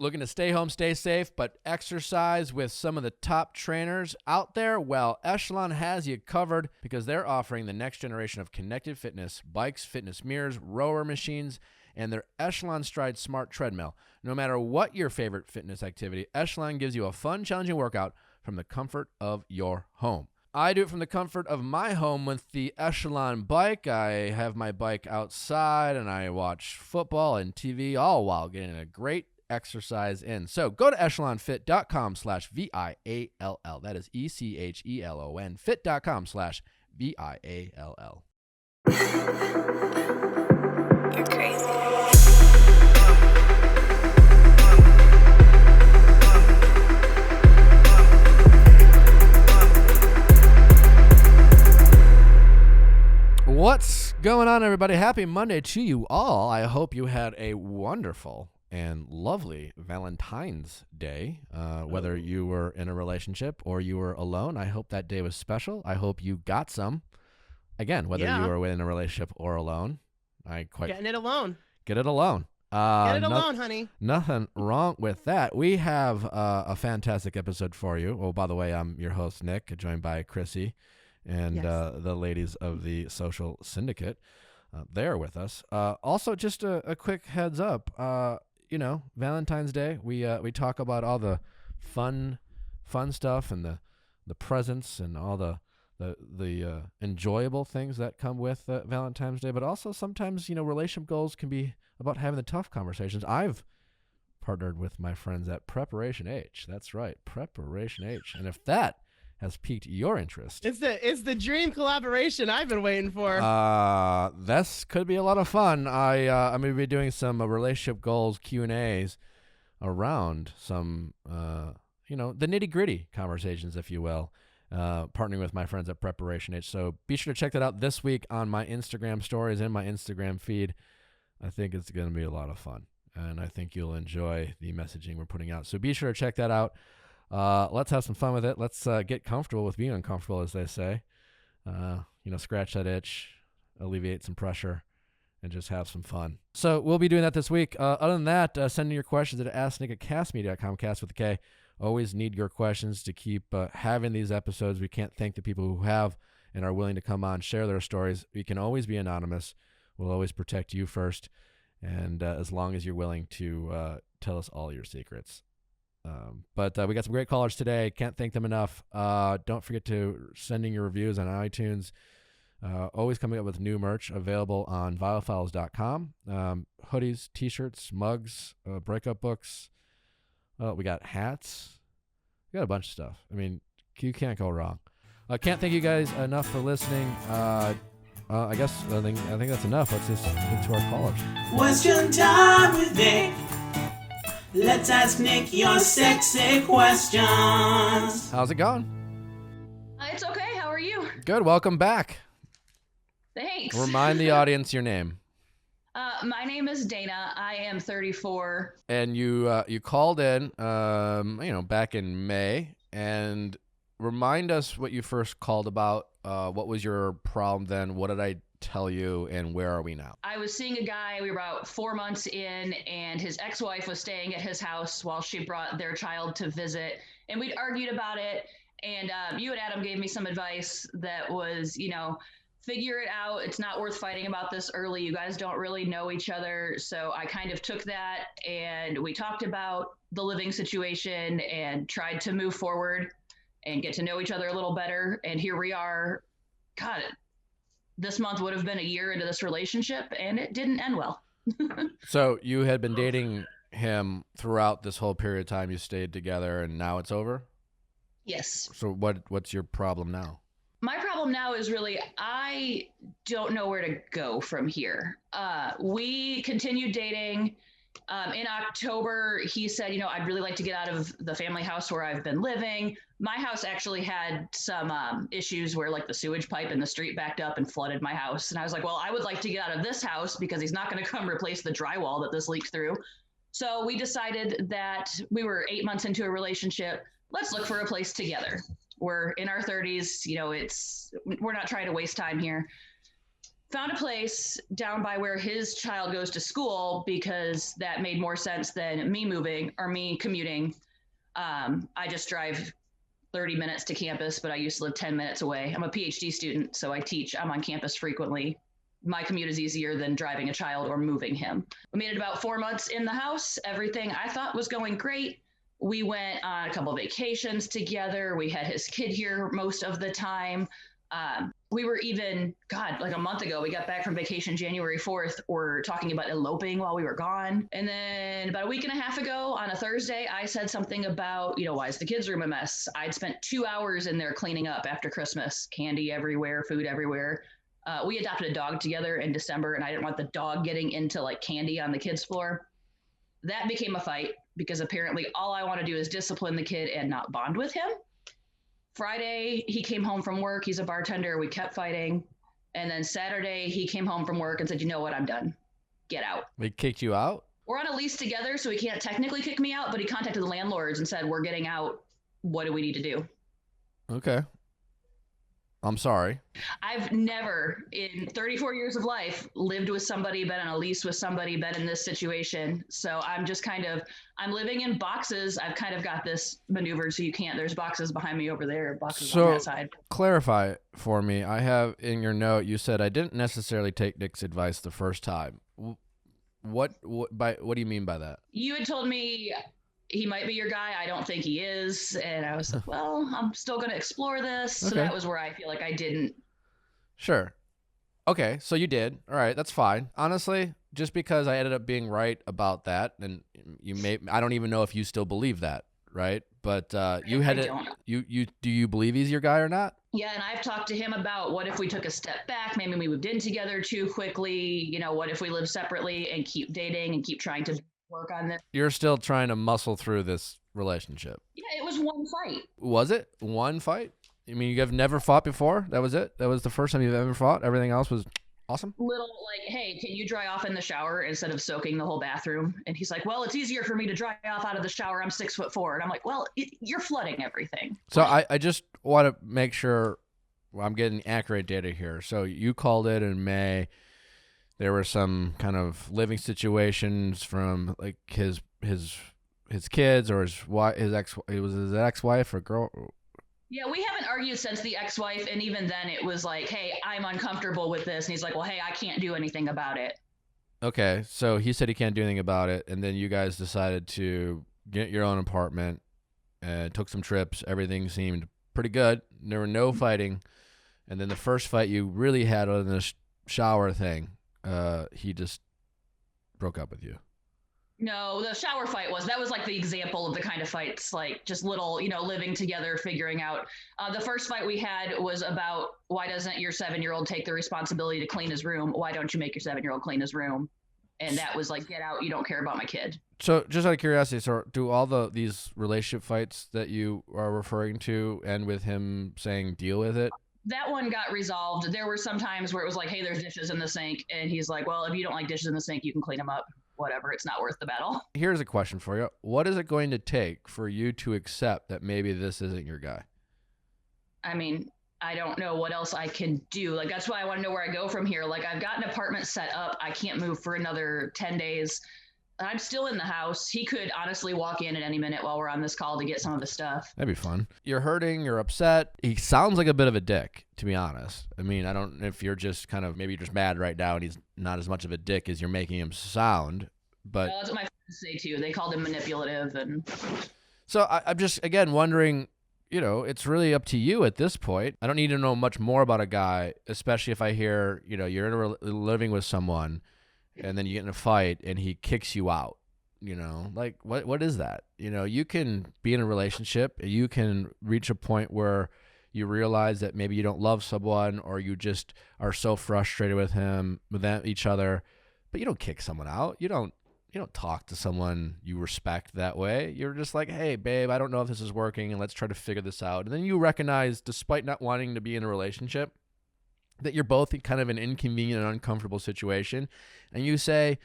Looking to stay home, stay safe, but exercise with some of the top trainers out there? Well, Echelon has you covered because they're offering the next generation of connected fitness, bikes, fitness mirrors, rower machines, and their Echelon Stride Smart Treadmill. No matter what your favorite fitness activity, Echelon gives you a fun, challenging workout from the comfort of your home. I do it from the comfort of my home with the Echelon bike. I have my bike outside and I watch football and TV all while getting a great exercise in. So go to echelonfit.com/VIALL. That is ECHELON fit.com/VIALL. You're crazy. What's going on, everybody? Happy Monday to you all. I hope you had a wonderful and lovely Valentine's Day. Whether you were in a relationship or you were alone, I hope that day was special. I hope you got some. Again, whether you were in a relationship or alone. Getting it alone. Get it alone. Get it alone, honey. Nothing wrong with that. We have a fantastic episode for you. Oh, by the way, I'm your host, Nick, joined by Chrissy and the ladies of the Social Syndicate. They're with us. Also, just a quick heads up. Valentine's Day. We talk about all the fun stuff and the presents and all the enjoyable things that come with Valentine's Day. But also sometimes relationship goals can be about having the tough conversations. I've partnered with my friends at Preparation H. That's right, Preparation H. And if that has piqued your interest, it's the dream collaboration I've been waiting for. This could be a lot of fun. I'm going to be doing some relationship goals Q&As around some, the nitty-gritty conversations, if you will, partnering with my friends at Preparation H. So be sure to check that out this week on my Instagram stories and my Instagram feed. I think it's going to be a lot of fun, and I think you'll enjoy the messaging we're putting out. So be sure to check that out. Let's have some fun with it. Let's get comfortable with being uncomfortable, as they say. Scratch that itch, alleviate some pressure, and just have some fun. So we'll be doing that this week. Other than that, send in your questions at asknick@castmedia.com, cast with a K. Always need your questions to keep having these episodes. We can't thank the people who have and are willing to come on, share their stories. We can always be anonymous. We'll always protect you first, and as long as you're willing to tell us all your secrets. But we got some great callers today. Can't thank them enough. Don't forget to sending your reviews on iTunes. Always coming up with new merch available on viallfiles.com. Hoodies, T-shirts, mugs, breakup books. We got hats. We got a bunch of stuff. I mean, you can't go wrong. Can't thank you guys enough for listening. I think that's enough. Let's just get to our callers. Question time with Nick. Let's ask Nick your sexy questions. How's it going? It's okay. How are you? Good. Welcome back. Thanks. Remind the audience your name. My name is Dana. I am 34. And you called in, back in May, and remind us what you first called about. What was your problem then? What did I tell you, and where are we now? I was seeing a guy. We were about 4 months in, and his ex-wife was staying at his house while she brought their child to visit, and we'd argued about it. And you and Adam gave me some advice that was, figure it out. It's not worth fighting about this early. You guys don't really know each other. So I kind of took that, and we talked about the living situation and tried to move forward and get to know each other a little better. And here we are. God, this month would have been a year into this relationship, and it didn't end well. So you had been dating him throughout this whole period of time you stayed together, and now it's over? Yes. So what's your problem now? My problem now is really, I don't know where to go from here. We continued dating. In October, he said, I'd really like to get out of the family house where I've been living. My house actually had some issues where the sewage pipe in the street backed up and flooded my house. And I was like, well, I would like to get out of this house because he's not going to come replace the drywall that this leaked through. So we decided that we were 8 months into a relationship. Let's look for a place together. We're in our 30s. We're not trying to waste time here. Found a place down by where his child goes to school because that made more sense than me moving or me commuting. I just drive 30 minutes to campus, but I used to live 10 minutes away. I'm a PhD student, so I teach. I'm on campus frequently. My commute is easier than driving a child or moving him. We made it about 4 months in the house. Everything I thought was going great. We went on a couple of vacations together. We had his kid here most of the time. We were even, like a month ago, we got back from vacation January 4th. We're talking about eloping while we were gone. And then about a week and a half ago on a Thursday, I said something about, why is the kids' room a mess? I'd spent 2 hours in there cleaning up after Christmas, candy everywhere, food everywhere. We adopted a dog together in December, and I didn't want the dog getting into like candy on the kids' floor. That became a fight because apparently all I want to do is discipline the kid and not bond with him. Friday, he came home from work. He's a bartender. We kept fighting. And then Saturday, he came home from work and said, you know what? I'm done. Get out. They kicked you out? We're on a lease together, so he can't technically kick me out, but he contacted the landlords and said, we're getting out. What do we need to do? Okay. I'm sorry. I've never, in 34 years of life, lived with somebody, been on a lease with somebody, been in this situation. So I'm just I'm living in boxes. I've kind of got this maneuvered so you can't. There's boxes behind me over there, boxes on that side. Clarify for me. I have in your note, you said I didn't necessarily take Nick's advice the first time. What do you mean by that? You had told me he might be your guy. I don't think he is. And I was like, well, I'm still going to explore this. Okay. So that was where I feel like I didn't. Sure. Okay. So you did. All right. That's fine. Honestly, just because I ended up being right about that, and I don't even know if you still believe that, right? But do you believe he's your guy or not? Yeah. And I've talked to him about what if we took a step back, maybe we moved in together too quickly, what if we live separately and keep dating and keep trying to work on this. You're still trying to muscle through this relationship. Yeah, it was one fight. Was it one fight? I mean, you have never fought before? That was it? That was the first time you've ever fought? Everything else was awesome? Little like, hey, can you dry off in the shower instead of soaking the whole bathroom? And he's like, well, it's easier for me to dry off out of the shower. I'm 6'4". And I'm like, well, you're flooding everything. So I just want to make sure I'm getting accurate data here. So you called it in May. There were some kind of living situations from like his kids or his ex-wife or girl. Yeah, we haven't argued since the ex-wife, and even then it was like, hey, I'm uncomfortable with this, and he's like, well, hey, I can't do anything about it. Okay, so he said he can't do anything about it, and then you guys decided to get your own apartment and took some trips. Everything seemed pretty good. There were no fighting, and then the first fight you really had on this shower thing. He just broke up with you. No, the shower fight was like the example of the kind of fights, like just little, living together, figuring out. The first fight we had was about why doesn't your 7-year-old take the responsibility to clean his room? Why don't you make your 7-year-old clean his room? And that was like, get out. You don't care about my kid. So just out of curiosity, so do all these relationship fights that you are referring to end with him saying deal with it? That one got resolved. There were some times where it was like, hey, there's dishes in the sink. And he's like, well, if you don't like dishes in the sink, you can clean them up. Whatever. It's not worth the battle. Here's a question for you. What is it going to take for you to accept that maybe this isn't your guy? I mean, I don't know what else I can do. Like, that's why I want to know where I go from here. Like, I've got an apartment set up. I can't move for another 10 days. I'm still in the house. He could honestly walk in at any minute while we're on this call to get some of the stuff. That'd be fun. You're hurting. You're upset. He sounds like a bit of a dick, to be honest. I mean, I don't know if you're just kind of, maybe you're just mad right now and he's not as much of a dick as you're making him sound. But that's what my friends say too. They called him manipulative. And so I'm just, again, wondering, it's really up to you at this point. I don't need to know much more about a guy, especially if I hear, you're living with someone and then you get in a fight and he kicks you out, like what is that? You can be in a relationship, you can reach a point where you realize that maybe you don't love someone or you just are so frustrated with each other, but you don't kick someone out. You don't talk to someone you respect that way. You're just like, hey, babe, I don't know if this is working and let's try to figure this out. And then you recognize, despite not wanting to be in a relationship, that you're both in kind of an inconvenient and uncomfortable situation. And you say,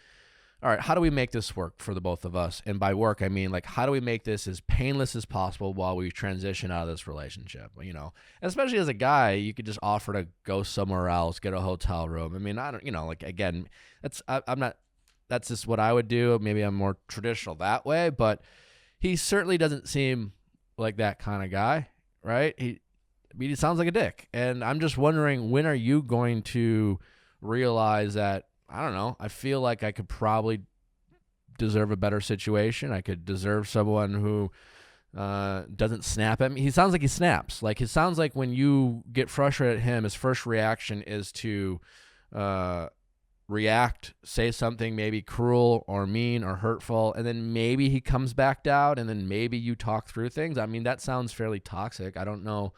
all right, how do we make this work for the both of us? And by work, I mean, like, how do we make this as painless as possible while we transition out of this relationship? You know, especially as a guy, you could just offer to go somewhere else, get a hotel room. I mean, I don't, you know, like, again, I'm not, that's just what I would do. Maybe I'm more traditional that way, but he certainly doesn't seem like that kind of guy, right? He sounds like a dick. And I'm just wondering, when are you going to realize that, I don't know, I feel like I could probably deserve a better situation. I could deserve someone who doesn't snap at me. He sounds like he snaps. Like, it sounds like when you get frustrated at him, his first reaction is to react, say something maybe cruel or mean or hurtful, and then maybe he comes back down, and then maybe you talk through things. I mean, that sounds fairly toxic. I don't know.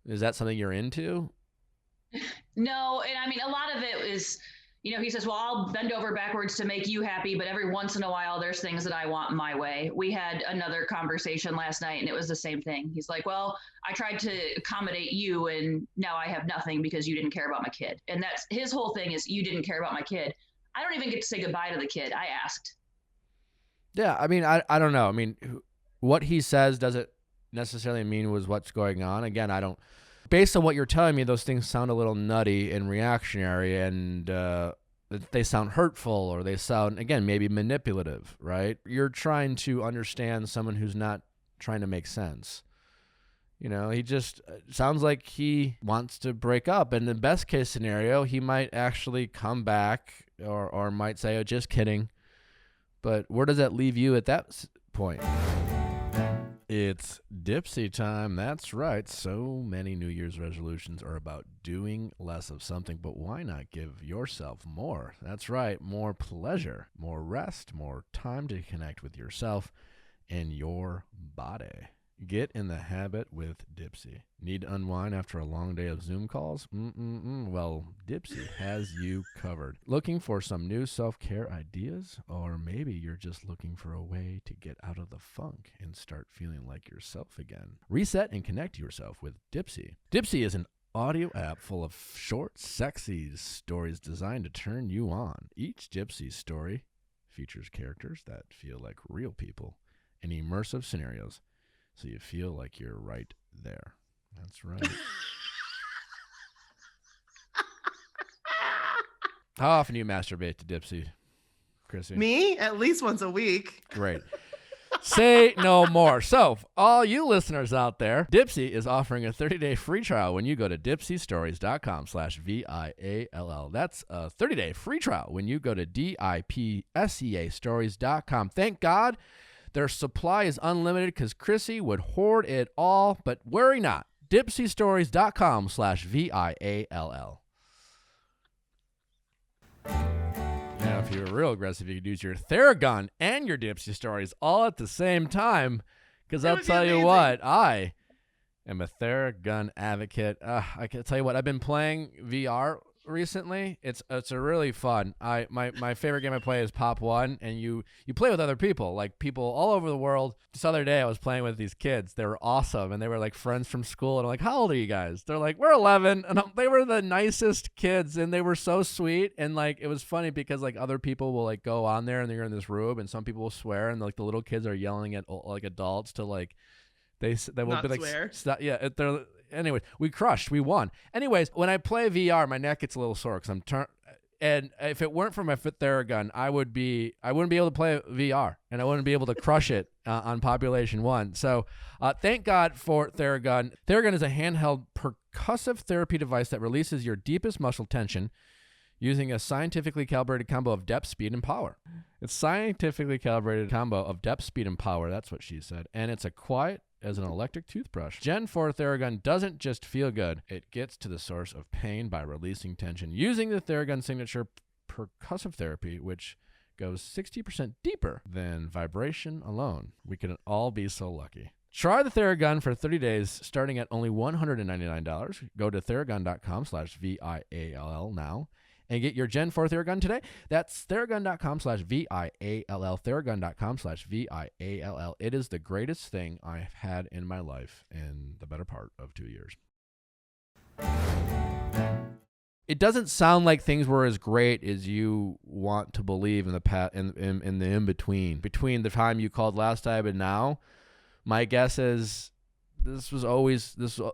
Is that something you're into? No, and I mean, a lot of it is, you know, he says, well, I'll bend over backwards to make you happy, but every once in a while, there's things that I want my way. We had another conversation last night, and it was the same thing. He's like, well, I tried to accommodate you, and now I have nothing because you didn't care about my kid. And that's his whole thing, is you didn't care about my kid. I don't even get to say goodbye to the kid. I asked. Yeah, I mean, I don't know. I mean, what he says doesn't necessarily mean was what's going on. Again, I don't. Based on what you're telling me, those things sound a little nutty and reactionary, and they sound hurtful, or they sound, again, maybe manipulative, right? You're trying to understand someone who's not trying to make sense. You know, he just sounds like he wants to break up. And in the best case scenario, he might actually come back or might say, oh, just kidding. But where does that leave you at that point? It's Dipsy time. That's right. So many New Year's resolutions are about doing less of something, but why not give yourself more? That's right. More pleasure, more rest, more time to connect with yourself and your body. Get in the habit with Dipsy. Need to unwind after a long day of Zoom calls? Well, Dipsy has you covered. Looking for some new self-care ideas? Or maybe you're just looking for a way to get out of the funk and start feeling like yourself again. Reset and connect yourself with Dipsy. Dipsy is an audio app full of short, sexy stories designed to turn you on. Each Dipsy story features characters that feel like real people in immersive scenarios, so you feel like you're right there. That's right. How often do you masturbate to Dipsy, Chrissy? Me? At least once a week. Great. Say no more. So, all you listeners out there, Dipsy is offering a 30-day free trial when you go to dipsystories.com/VIALL. That's a 30-day free trial when you go to DIPSEAstories.com. Thank God their supply is unlimited, because Chrissy would hoard it all, but worry not. dipsystories.com/VIALL. Now, if you're real aggressive, you could use your Theragun and your Dipsy Stories all at the same time, because I'll tell you what, I am a Theragun advocate. I can tell you what, I've been playing VR recently. It's a really fun. My favorite game I play is Pop 1, and you play with other people, like people all over the world. This other day I was playing with these kids. They were awesome, and they were like friends from school, and I'm like, how old are you guys? They're like, we're 11, and they were the nicest kids, and they were so sweet. And like, it was funny because like other people will like go on there and they're in this room, and some people will swear, and like the little kids are yelling at like adults to like they will Not be like swear. yeah, they're. Anyways, we won. Anyways, when I play VR, my neck gets a little sore because and if it weren't for my Theragun, I wouldn't be able to play VR, and I wouldn't be able to crush it on Population 1. So thank God for Theragun. Theragun is a handheld percussive therapy device that releases your deepest muscle tension using a scientifically calibrated combo of depth, speed, and power. It's scientifically calibrated combo of depth, speed, and power. That's what she said. And it's a quiet as an electric toothbrush. Gen 4 Theragun doesn't just feel good. It gets to the source of pain by releasing tension using the Theragun signature percussive therapy, which goes 60% deeper than vibration alone. We can all be so lucky. Try the Theragun for 30 days starting at only $199. Go to theragun.com/VIALL now and get your Gen 4 Theragun today. That's theragun.com/VIALL, theragun.com/VIALL. It is the greatest thing I've had in my life in the better part of 2 years. it doesn't sound like things were as great as you want to believe in the in the between the time you called last time and now. My guess is this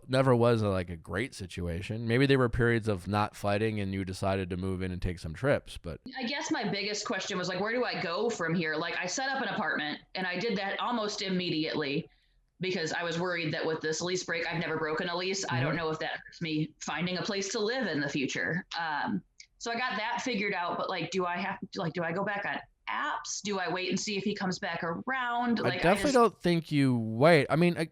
never was like a great situation. Maybe there were periods of not fighting and you decided to move in and take some trips, but I guess my biggest question was like, where do I go from here? Like, I set up an apartment and I did that almost immediately because I was worried that with this lease break, I've never broken a lease. I don't know if that hurts me finding a place to live in the future. So I got that figured out, but like, do I go back on apps? Do I wait and see if he comes back around? I definitely don't think you wait. I mean,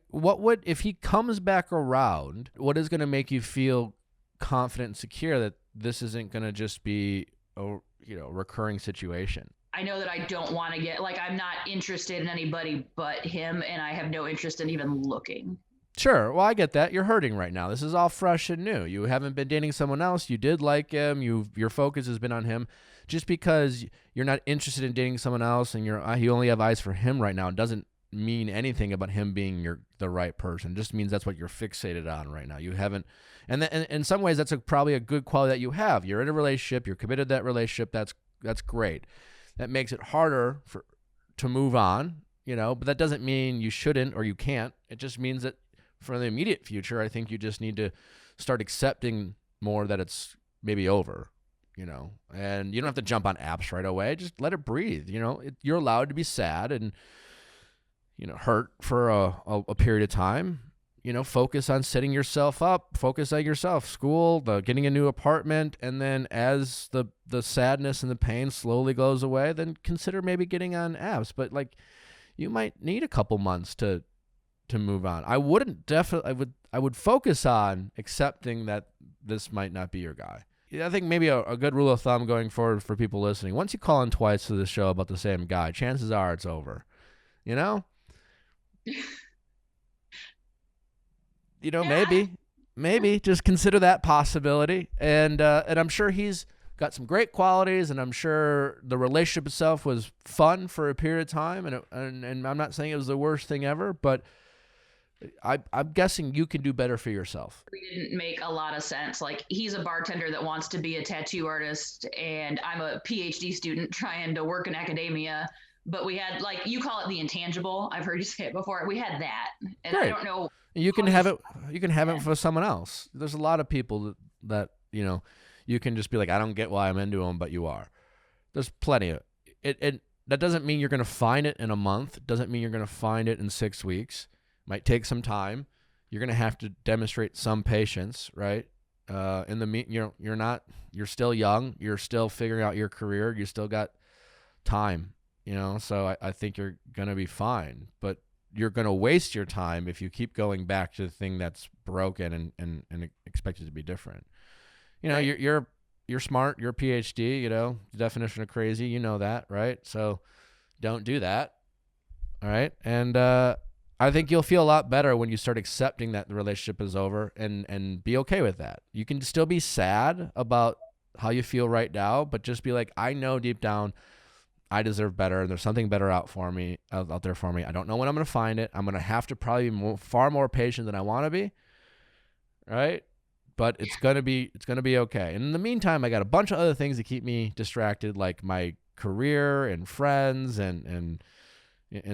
if he comes back around, what is going to make you feel confident and secure that this isn't going to just be a recurring situation? I know that I don't want to I'm not interested in anybody but him, and I have no interest in even looking. Sure. Well, I get that. You're hurting right now. This is all fresh and new. You haven't been dating someone else. You did like him. Your focus has been on him. Just because you're not interested in dating someone else and you only have eyes for him right now doesn't mean anything about him being the right person. It just means that's what you're fixated on right now. You haven't, and in some ways that's probably a good quality that you have. You're in a relationship. You're committed to that relationship. That's great. That makes it harder to move on, but that doesn't mean you shouldn't or you can't. It just means that for the immediate future, I think you just need to start accepting more that it's maybe over, and you don't have to jump on apps right away. Just let it breathe. You're allowed to be sad and, hurt for a period of time. Focus on setting yourself up, focus on yourself, school, getting a new apartment. And then as the sadness and the pain slowly goes away, then consider maybe getting on apps. But you might need a couple months to move on. I would focus on accepting that this might not be your guy. I think maybe a good rule of thumb going forward for people listening, once you call in twice to the show about the same guy, chances are it's over, Yeah. Maybe just consider that possibility. And I'm sure he's got some great qualities, and I'm sure the relationship itself was fun for a period of time. And I'm not saying it was the worst thing ever, but I'm guessing you can do better for yourself. We didn't make a lot of sense. Like, he's a bartender that wants to be a tattoo artist, and I'm a PhD student trying to work in academia. But we had, you call it the intangible. I've heard you say it before. We had that, and Right. I don't know. You can have it. You can have it for someone else. There's a lot of people that you can just be like, I don't get why I'm into them, but you are. There's plenty of it. That doesn't mean you're going to find it in a month. Doesn't mean you're going to find it in 6 weeks. Might take some time. You're going to have to demonstrate some patience, right? You're still young. You're still figuring out your career. You still got time, so I think you're going to be fine, but you're going to waste your time if you keep going back to the thing that's broken and expect it to be different. Right. You're smart. You're a PhD, the definition of crazy, that, right? So don't do that. All right. And, I think you'll feel a lot better when you start accepting that the relationship is over and be okay with that. You can still be sad about how you feel right now, but just be like, I know deep down I deserve better. There's something better out there for me. I don't know when I'm going to find it. I'm going to have to probably be far more patient than I want to be. Right? But it's going to be okay. And in the meantime, I got a bunch of other things that keep me distracted, like my career and friends and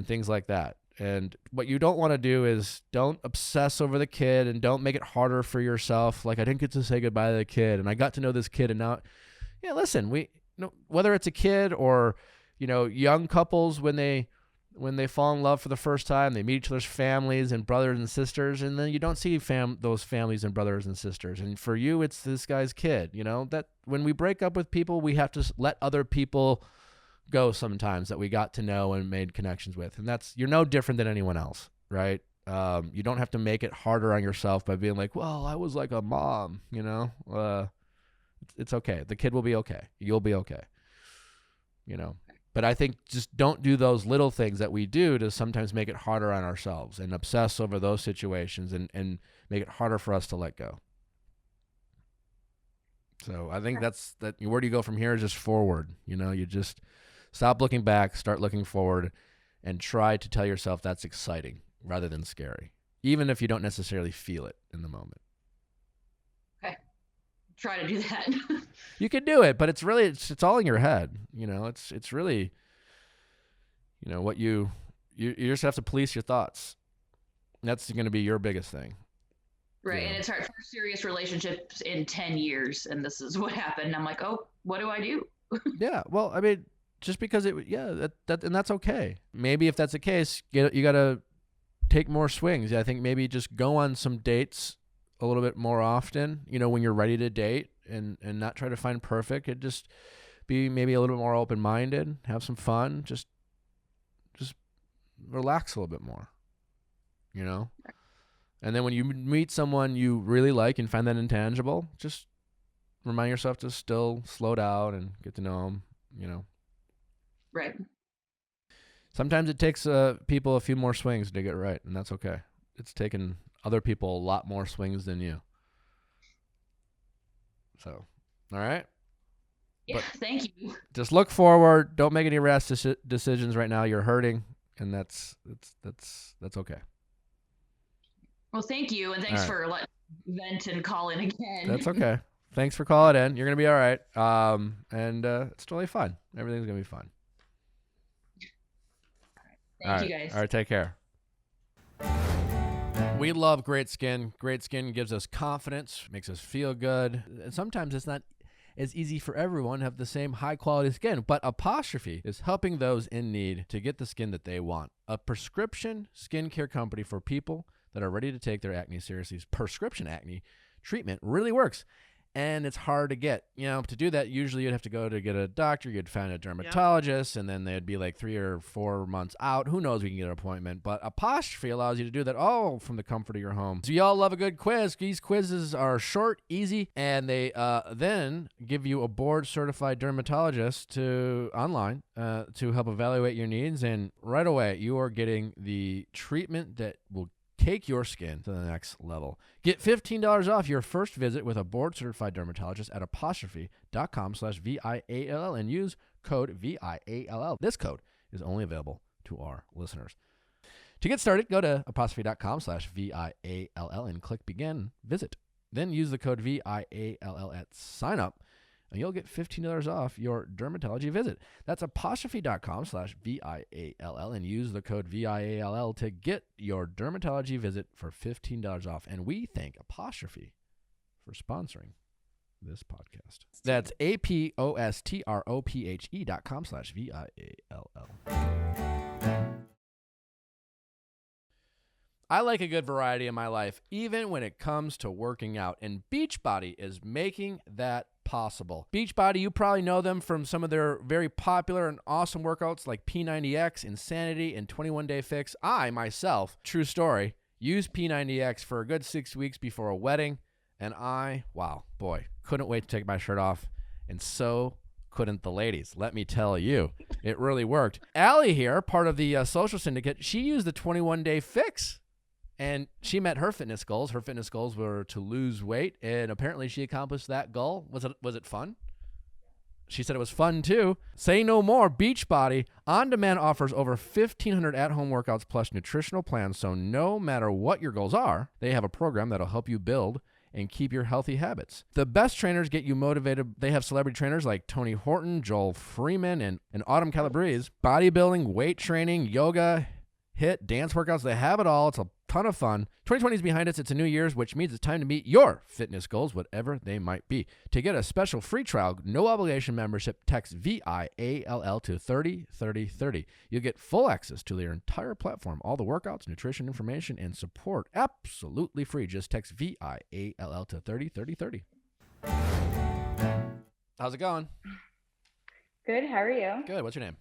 things like that. And what you don't want to do is don't obsess over the kid and don't make it harder for yourself. Like, I didn't get to say goodbye to the kid, and I got to know this kid, and now, listen, whether it's a kid or, young couples, when they fall in love for the first time, they meet each other's families and brothers and sisters, and then you don't see those families and brothers and sisters. And for you, it's this guy's kid, that when we break up with people, we have to let other people go sometimes that we got to know and made connections with. And you're no different than anyone else, right? You don't have to make it harder on yourself by being like, well, I was like a mom, it's okay. The kid will be okay. You'll be okay, But I think just don't do those little things that we do to sometimes make it harder on ourselves and obsess over those situations and make it harder for us to let go. So I think that's where do you go from here is just forward. You just stop looking back, start looking forward, and try to tell yourself that's exciting rather than scary, even if you don't necessarily feel it in the moment. Okay. try to do that. You can do it, but it's really it's all in your head. It's really what you just have to police your thoughts. That's going to be your biggest thing. Right. And it's our first serious relationships in 10 years. And this is what happened. I'm like, oh, what do I do? Yeah. Well, I mean, just because and that's okay. Maybe if that's the case, you got to take more swings. I think maybe just go on some dates a little bit more often, when you're ready to date and not try to find perfect. It just be maybe a little bit more open-minded, have some fun, just relax a little bit more, And then when you meet someone you really like and find that intangible, just remind yourself to still slow down and get to know them, Right. Sometimes it takes people a few more swings to get right, and that's okay. It's taken other people a lot more swings than you. So, all right? Yeah, thank you. Just look forward. Don't make any rash decisions right now. You're hurting, and that's okay. Well, thank you, and thanks for letting me vent and call in again. That's okay. Thanks for calling in. You're going to be all right. And it's totally fine. Everything's going to be fine. Thank you, guys. All right, take care. We love great skin. Great skin gives us confidence, makes us feel good. And sometimes it's not as easy for everyone to have the same high-quality skin, but Apostrophe is helping those in need to get the skin that they want. A prescription skincare company for people that are ready to take their acne seriously. Prescription acne treatment really works. And it's hard to get. To do that, usually you'd have to go to get a doctor. You'd find a dermatologist, and then they'd be like 3 or 4 months out. Who knows? We can get an appointment. But Apostrophe allows you to do that all from the comfort of your home. So y'all love a good quiz. These quizzes are short, easy, and they then give you a board-certified dermatologist online to help evaluate your needs. And right away, you are getting the treatment that will take your skin to the next level. Get $15 off your first visit with a board-certified dermatologist at apostrophe.com/VIALL and use code VIALL. This code is only available to our listeners. To get started, go to apostrophe.com/VIALL and click begin visit. Then use the code VIALL at sign up, and you'll get $15 off your dermatology visit. That's apostrophe.com/VIALL and use the code VIALL to get your dermatology visit for $15 off. And we thank Apostrophe for sponsoring this podcast. That's APOSTROPHE.com/VIALL. I like a good variety in my life, even when it comes to working out, and Beachbody is making that possible. Beachbody, you probably know them from some of their very popular and awesome workouts like P90X, Insanity, and 21 Day Fix. I, myself, true story, used P90X for a good 6 weeks before a wedding, and couldn't wait to take my shirt off, and so couldn't the ladies. Let me tell you, it really worked. Allie here, part of the social syndicate, she used the 21 Day Fix. And she met her fitness goals. Her fitness goals were to lose weight, and apparently she accomplished that goal. Was it fun? She said it was fun too. Say no more. Beachbody On Demand offers over 1,500 at-home workouts plus nutritional plans, so no matter what your goals are, they have a program that'll help you build and keep your healthy habits. The best trainers get you motivated. They have celebrity trainers like Tony Horton, Joel Freeman, and Autumn Calabrese. Bodybuilding, weight training, yoga, HIIT, dance workouts, they have it all. It's a ton of fun. 2020 is behind us. It's a new year's, which means it's time to meet your fitness goals, whatever they might be. To get a special free trial, no obligation membership, text VIALL to 303030. You'll get full access to their entire platform, all the workouts, nutrition information, and support absolutely free. Just text VIALL to 303030. How's it going? Good. How are you? Good. What's your name?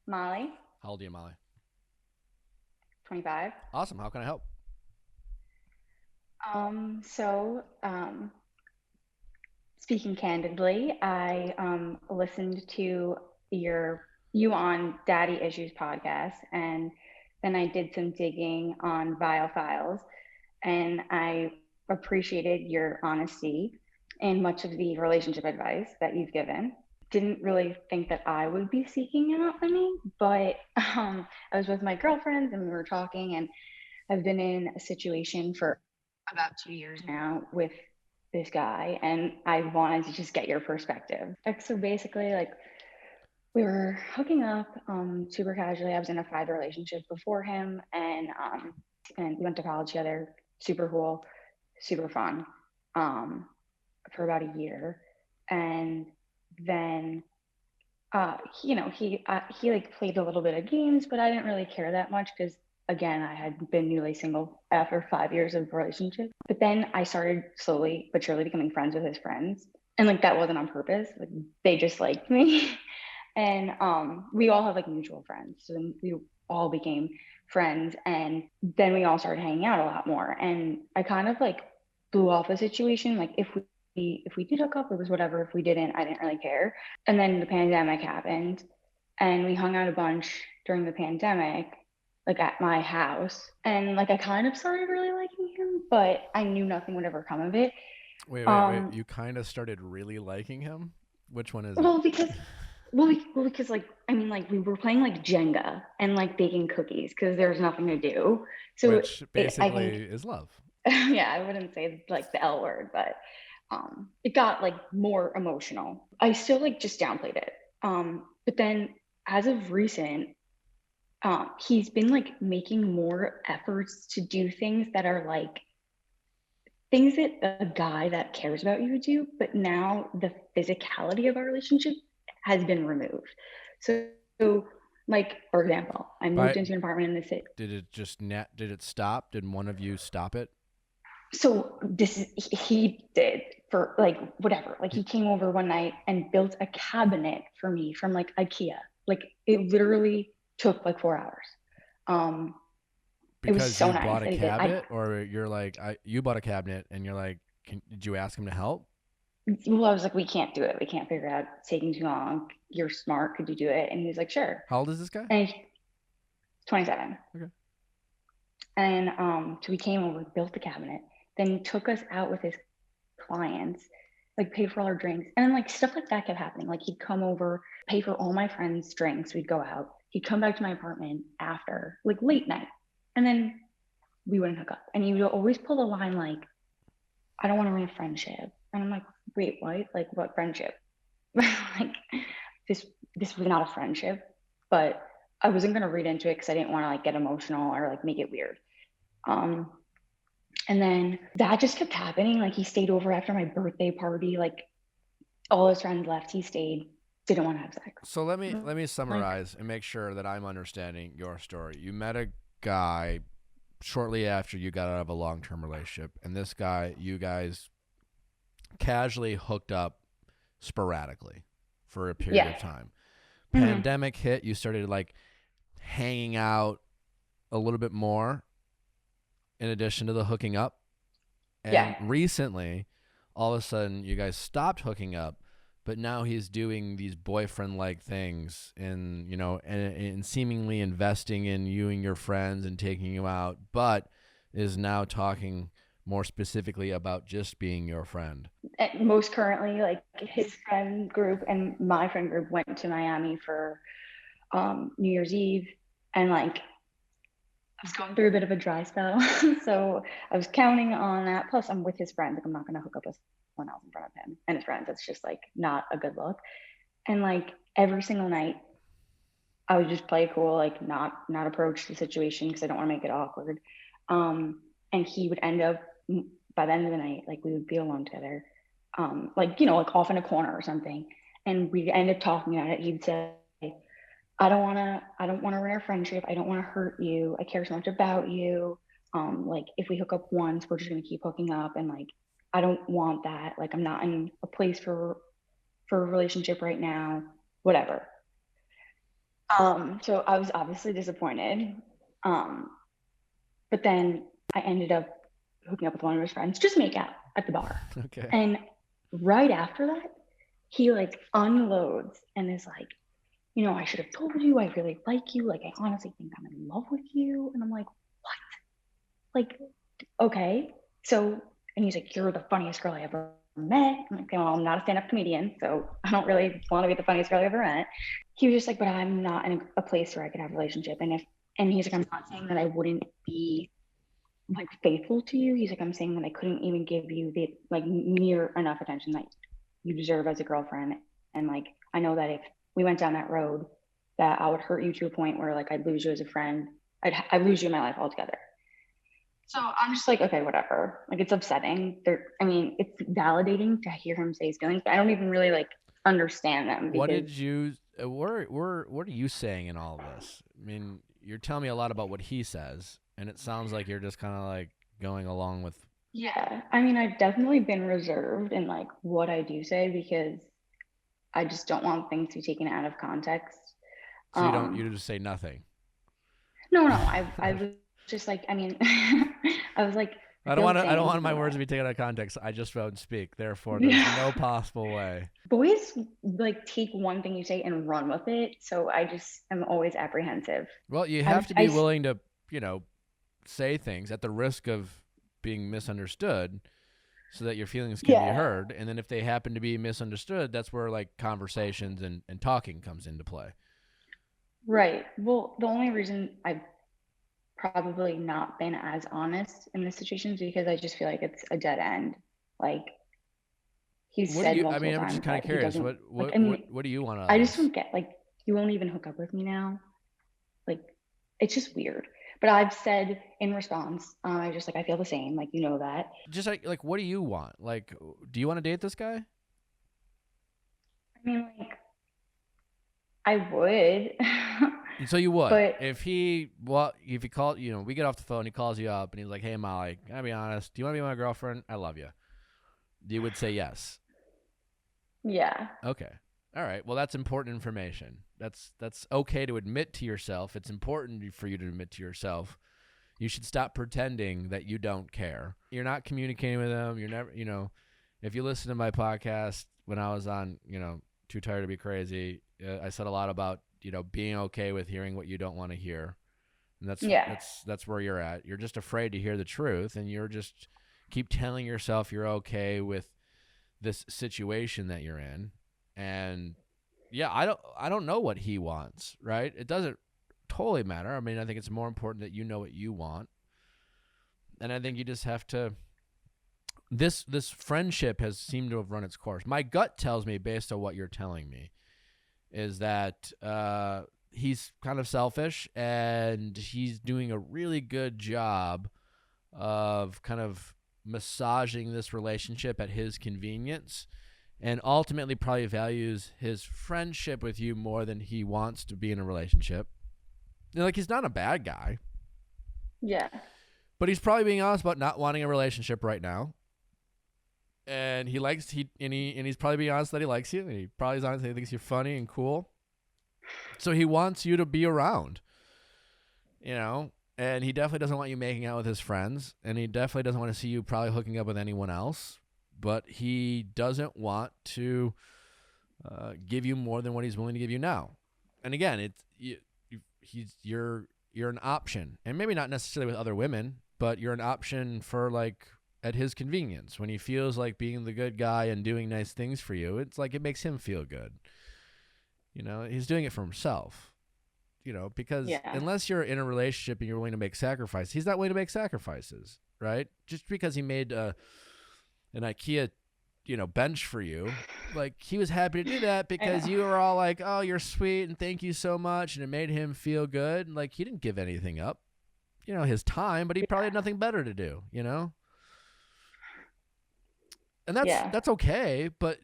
Molly. How old are you, Molly? 25. Awesome. How can I help? Speaking candidly, I listened to you on Daddy Issues podcast, and then I did some digging on Viall Files, and I appreciated your honesty and much of the relationship advice that you've given. Didn't really think that I would be seeking it out for me, but I was with my girlfriends and we were talking, and I've been in a situation for about 2 years now with this guy, and I wanted to just get your perspective. Like, so basically, like, we were hooking up super casually. I was in a 5-year relationship before him, and we went to college together. Super cool, super fun, for about a year, and then he like played a little bit of games, but I didn't really care that much because again, I had been newly single after 5 years of relationship. But then I started slowly but surely becoming friends with his friends, and like that wasn't on purpose. Like they just liked me, and we all have like mutual friends, so then we all became friends, and then we all started hanging out a lot more. And I kind of like blew off the situation. Like if we did hook up, it was whatever. If we didn't, I didn't really care. And then the pandemic happened, and we hung out a bunch during the pandemic, like at my house. And like I kind of started really liking him, but I knew nothing would ever come of it. Wait. You kind of started really liking him? Which one is Well, it? because like I mean, like we were playing like Jenga and like baking cookies because there was nothing to do. So Which I basically think is love. yeah, I wouldn't say like the L word, but it got like more emotional. I still like just downplayed it. But then as of recent, he's been like making more efforts to do things that are like things that a guy that cares about you would do, but now the physicality of our relationship has been removed. So like for example, I moved But into an apartment in the city. did it stop? Did one of you stop it? So this is he did for like whatever. Like he came over one night and built a cabinet for me from like IKEA. Like it literally took like 4 hours. It was Because so you nice bought a that he did. cabinet, or you're like, you bought a cabinet, and you're like, did you ask him to help? Well, I was like, we can't do it. We can't figure it out. It's taking too long. You're smart. Could you do it? And he was like, sure. How old is this guy? And he's 27. Okay. And so we came over, built the cabinet, then he took us out with his clients, like paid for all our drinks. And then like stuff like that kept happening. Like he'd come over, pay for all my friends' drinks. We'd go out. He'd come back to my apartment after, like late night. And then we wouldn't hook up. And he would always pull the line like, I don't want to ruin a friendship. And I'm like, wait, what? Like what friendship? Like this was not a friendship, but I wasn't gonna read into it because I didn't want to like get emotional or like make it weird. And then that just kept happening. Like he stayed over after my birthday party. Like all his friends left. He stayed. Didn't want to have sex. So let me summarize and make sure that I'm understanding your story. You met a guy shortly after you got out of a long-term relationship, and this guy, you guys casually hooked up sporadically for a period of time. Pandemic hit, you started like hanging out a little bit more in addition to the hooking up. And recently, all of a sudden, you guys stopped hooking up, but now he's doing these boyfriend-like things and, you know, and seemingly investing in you and your friends and taking you out, but is now talking more specifically about just being your friend. Most currently, like his friend group and my friend group went to Miami for New Year's Eve, and like I was going through a bit of a dry spell, so I was counting on that. Plus, I'm with his friends. Like I'm not gonna hook up with someone else in front of him and his friends. That's just like not a good look. And like every single night, I would just play cool, like not approach the situation because I don't want to make it awkward. And he would end up by the end of the night, like we would be alone together, like you know, like off in a corner or something, and we'd end up talking about it. He'd say, I don't want to ruin our friendship. I don't want to hurt you. I care so much about you. Like if we hook up once, we're just gonna keep hooking up, and like I don't want that. Like I'm not in a place for a relationship right now. Whatever. So I was obviously disappointed. But then I ended up hooking up with one of his friends, just make out at the bar. Okay. And right after that, he like unloads and is like, you know, I should have told you, I really like you. Like, I honestly think I'm in love with you. And I'm like, what? Like, okay. So, and he's like, you're the funniest girl I ever met. I'm like, well, I'm not a stand-up comedian, so I don't really want to be the funniest girl I ever met. He was just like, but I'm not in a place where I could have a relationship. And he's like, I'm not saying that I wouldn't be like faithful to you. He's like, I'm saying that I couldn't even give you the like near enough attention that you deserve as a girlfriend. And like, I know that if we went down that road, that I would hurt you to a point where like I'd lose you as a friend. I'd lose you in my life altogether. So I'm just like, okay, whatever. Like, it's upsetting. It's validating to hear him say his feelings, but I don't even really like understand them. What did you? What are you saying in all of this? I mean, you're telling me a lot about what he says, and it sounds like you're just kind of like going along with. Yeah, I mean, I've definitely been reserved in like what I do say because I just don't want things to be taken out of context. So you just say nothing. No, I was just like, I mean, I was like, I don't want my words to be taken out of context. I just won't speak. Therefore, there's no possible way. Boys like take one thing you say and run with it. So I just am always apprehensive. Well, you have to be willing to, say things at the risk of being misunderstood so that your feelings can be heard. And then if they happen to be misunderstood, that's where like conversations and talking comes into play. Right. Well, the only reason I've probably not been as honest in this situation is because I just feel like it's a dead end. Like he's said multiple times. I'm just kind of curious. What do you want to? I just don't get like you won't even hook up with me now. Like it's just weird. But I've said in response, I just like I feel the same. Like you know that. Just like what do you want? Like, do you want to date this guy? I mean, like I would. So you would, but if he called, we get off the phone, he calls you up, and he's like, "Hey, Molly, can I be honest? Do you want to be my girlfriend? I love you." You would say yes. Yeah. Okay. All right. Well, that's important information. That's okay to admit to yourself. It's important for you to admit to yourself. You should stop pretending that you don't care. You're not communicating with him. You're never, if you listen to my podcast when I was on, Too Tired to Be Crazy, I said a lot about being okay with hearing what you don't want to hear. And that's where you're at. You're just afraid to hear the truth, and you're just keep telling yourself you're okay with this situation that you're in. And yeah, I don't know what he wants, right? It doesn't totally matter. I mean, I think it's more important that you know what you want. And I think you just have to this friendship has seemed to have run its course. My gut tells me, based on what you're telling me, is that he's kind of selfish, and he's doing a really good job of kind of massaging this relationship at his convenience, and ultimately probably values his friendship with you more than he wants to be in a relationship. Like, he's not a bad guy. Yeah. But he's probably being honest about not wanting a relationship right now. And he's probably being honest that he likes you, and he probably is honest that he thinks you're funny and cool. So he wants you to be around, and he definitely doesn't want you making out with his friends, and he definitely doesn't want to see you probably hooking up with anyone else, but he doesn't want to give you more than what he's willing to give you now. And again, you're an option, and maybe not necessarily with other women, but you're an option for like at his convenience. When he feels like being the good guy and doing nice things for you, it's like it makes him feel good. He's doing it for himself. Because unless you're in a relationship and you're willing to make sacrifices, he's not willing to make sacrifices, right? Just because he made an IKEA, bench for you, like he was happy to do that because you were all like, "Oh, you're sweet and thank you so much," and it made him feel good. Like he didn't give anything up, his time, but he probably had nothing better to do, And that's okay, but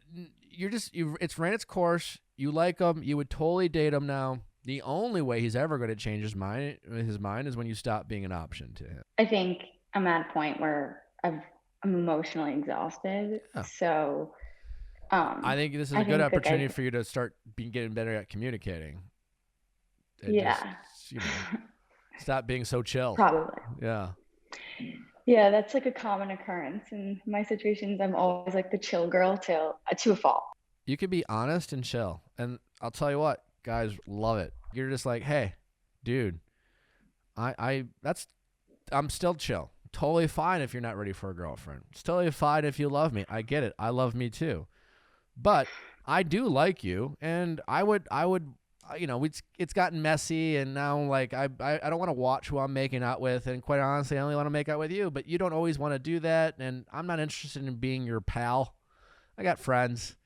it's ran its course. You like him. You would totally date him now. The only way he's ever going to change his mind is when you stop being an option to him. I think I'm at a point where I'm emotionally exhausted. Yeah. So I think this is a good opportunity for you to start getting better at communicating. Stop being so chill. Probably. Yeah. Yeah, that's like a common occurrence in my situations. I'm always like the chill girl to a fault. You can be honest and chill. And I'll tell you what, guys love it. You're just like, "Hey, dude, I'm still chill. Totally fine if you're not ready for a girlfriend. It's totally fine if you love me. I get it. I love me too. But I do like you, and I would it's gotten messy, and now like I don't want to watch who I'm making out with, and quite honestly, I only want to make out with you, but you don't always want to do that, and I'm not interested in being your pal. I got friends.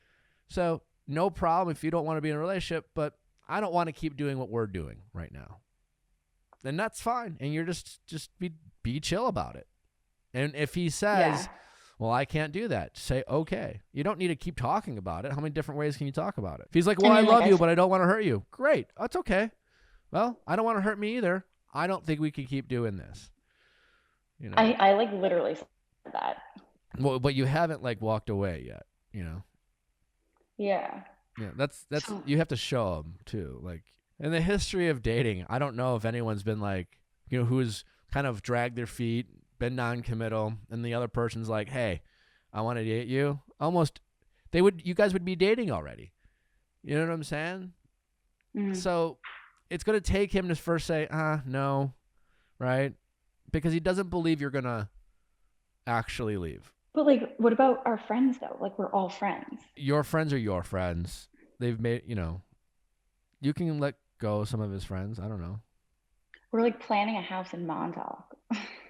So no problem if you don't want to be in a relationship, but I don't want to keep doing what we're doing right now. And that's fine. And you're just be chill about it. And if he says, well, I can't do that, say, okay. You don't need to keep talking about it. How many different ways can you talk about it? If he's like, well, I love you, but I don't want to hurt you. Great. That's okay. Well, I don't want to hurt me either. I don't think we can keep doing this. You know? I like literally said that. Well, but you haven't like walked away yet, you know? Yeah. Yeah, that's you have to show them too. Like in the history of dating, I don't know if anyone's been like, who's kind of dragged their feet, been non-committal, and the other person's like, "Hey, I want to date you." Almost, you guys would be dating already. You know what I'm saying? Mm-hmm. So it's gonna take him to first say, no, right? Because he doesn't believe you're gonna actually leave. But like, what about our friends though? Like, we're all friends. Your friends are your friends. They've made, you can let go of some of his friends. I don't know. We're like planning a house in Montauk.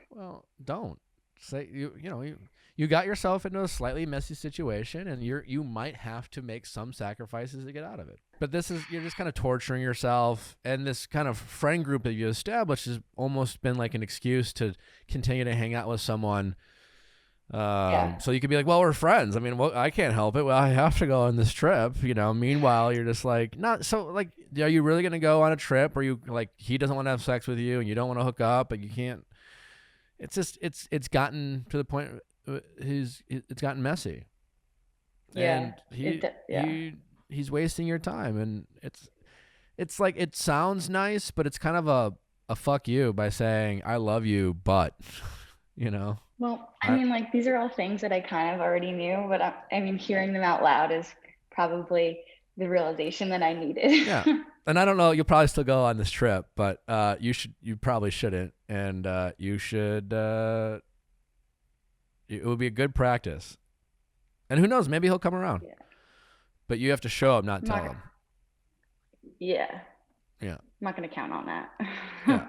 Well, don't say you got yourself into a slightly messy situation, and you might have to make some sacrifices to get out of it. But you're just kind of torturing yourself, and this kind of friend group that you established has almost been like an excuse to continue to hang out with someone. So you could be like, well, we're friends. I mean, well, I can't help it. Well, I have to go on this trip, Meanwhile, you're just like, not so like, are you really going to go on a trip where you like, he doesn't want to have sex with you and you don't want to hook up, but you can't. It's just, it's gotten to the point it's gotten messy. Yeah. And he's wasting your time, and it's like, it sounds nice, but it's kind of a fuck you by saying, I love you, but Well, I mean, like, these are all things that I kind of already knew, but I mean, hearing them out loud is probably the realization that I needed. Yeah. And I don't know, you'll probably still go on this trip, but you probably shouldn't. And you should, it would be a good practice. And who knows, maybe he'll come around. Yeah. But you have to show him, not tell him. Yeah. Yeah. I'm not going to count on that. Yeah.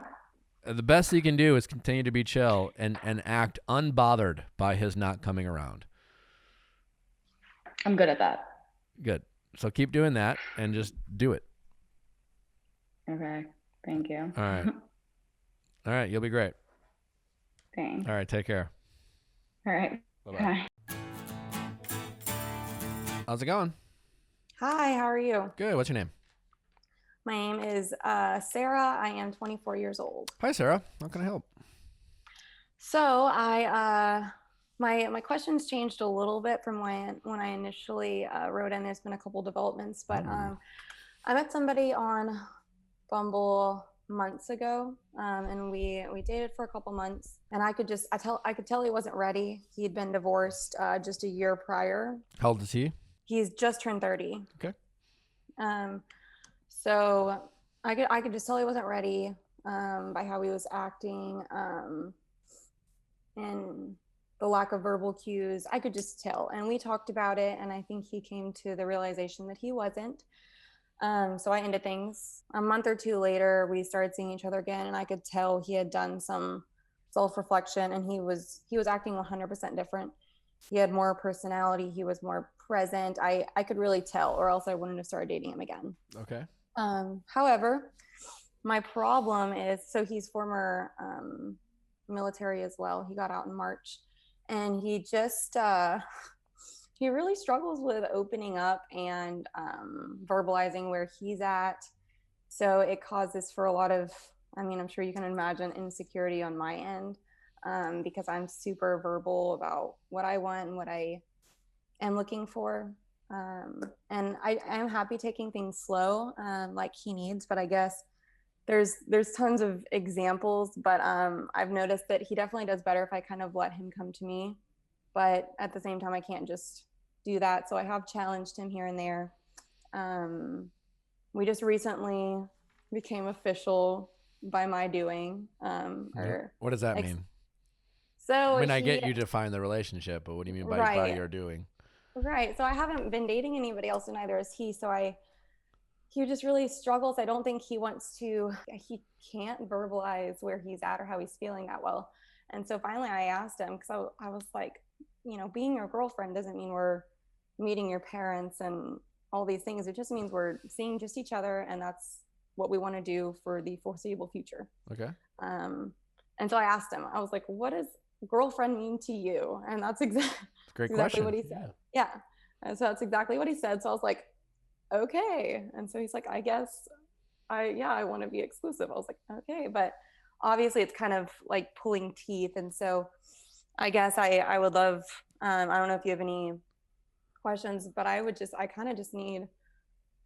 The best you can do is continue to be chill and act unbothered by his not coming around. I'm good at that. Good. So keep doing that and just do it. Okay. Thank you. All right. All right. You'll be great. Thanks. All right. Take care. All right. Bye-bye. Bye. How's it going? Hi, how are you? Good. What's your name? My name is Sarah. I am 24 years old. Hi, Sarah. How can I help? So my questions changed a little bit from when I initially wrote in. There's been a couple developments, but I met somebody on Bumble months ago, and we dated for a couple months, and I could tell he wasn't ready. He had been divorced just a year prior. How old is he? He's just turned 30. Okay. So I could just tell he wasn't ready by how he was acting, and the lack of verbal cues. I could just tell, and we talked about it, and I think he came to the realization that he wasn't. So I ended things. A month or two later, we started seeing each other again, and I could tell he had done some self-reflection, and he was acting 100% different. He had more personality. He was more present. I could really tell, or else I wouldn't have started dating him again. Okay. However, my problem is, so he's former military as well. He got out in March, and he just he really struggles with opening up and verbalizing where he's at. So it causes for a lot of, I'm sure you can imagine, insecurity on my end, because I'm super verbal about what I want and what I am looking for. And I'm happy taking things slow, like he needs, but I guess there's tons of examples, but I've noticed that he definitely does better if I kind of let him come to me. But at the same time, I can't just do that. So I have challenged him here and there. We just recently became official by my doing. What does that mean? So I get you define the relationship, but what do you mean by your doing? Right. So I haven't been dating anybody else, and neither has he. So he just really struggles. I don't think he can't verbalize where he's at or how he's feeling that well. And so finally I asked him, because I was like, being your girlfriend doesn't mean we're meeting your parents and all these things. It just means we're seeing just each other, and that's what we want to do for the foreseeable future. Okay. And so I asked him, I was like, what does girlfriend mean to you? And that's Great exactly question. what he said. Yeah. And so that's exactly what he said. So I was like, okay. And so he's like, I guess I want to be exclusive. I was like, okay. But obviously it's kind of like pulling teeth. And so I guess I would love, I don't know if you have any questions, but I kind of just need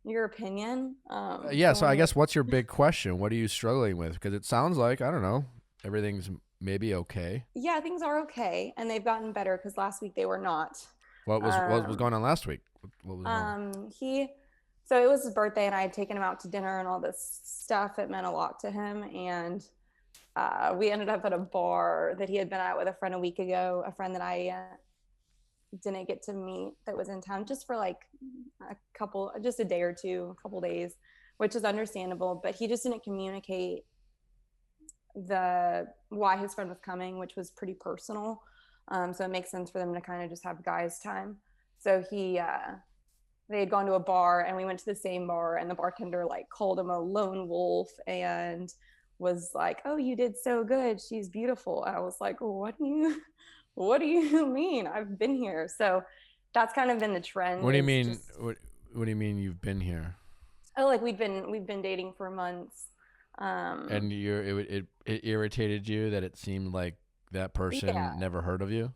your opinion. So I guess what's your big question? What are you struggling with? Because it sounds like, I don't know, everything's maybe okay. Yeah, things are okay. And they've gotten better, because last week they were not. What was going on last week? What was wrong? So it was his birthday, and I had taken him out to dinner and all this stuff. It meant a lot to him. And we ended up at a bar that he had been at with a friend a week ago, a friend that I didn't get to meet, that was in town just for like just a day or two, a couple days, which is understandable. But he just didn't communicate why his friend was coming, which was pretty personal. So it makes sense for them to kind of just have guys time. So they had gone to a bar, and we went to the same bar, and the bartender like called him a lone wolf and was like, "Oh, you did so good. She's beautiful." And I was like, what do you mean? I've been here. So that's kind of been the trend. What do you mean? What do you mean you've been here? Oh, like we've been dating for months. And it irritated you that it seemed like that person never heard of you?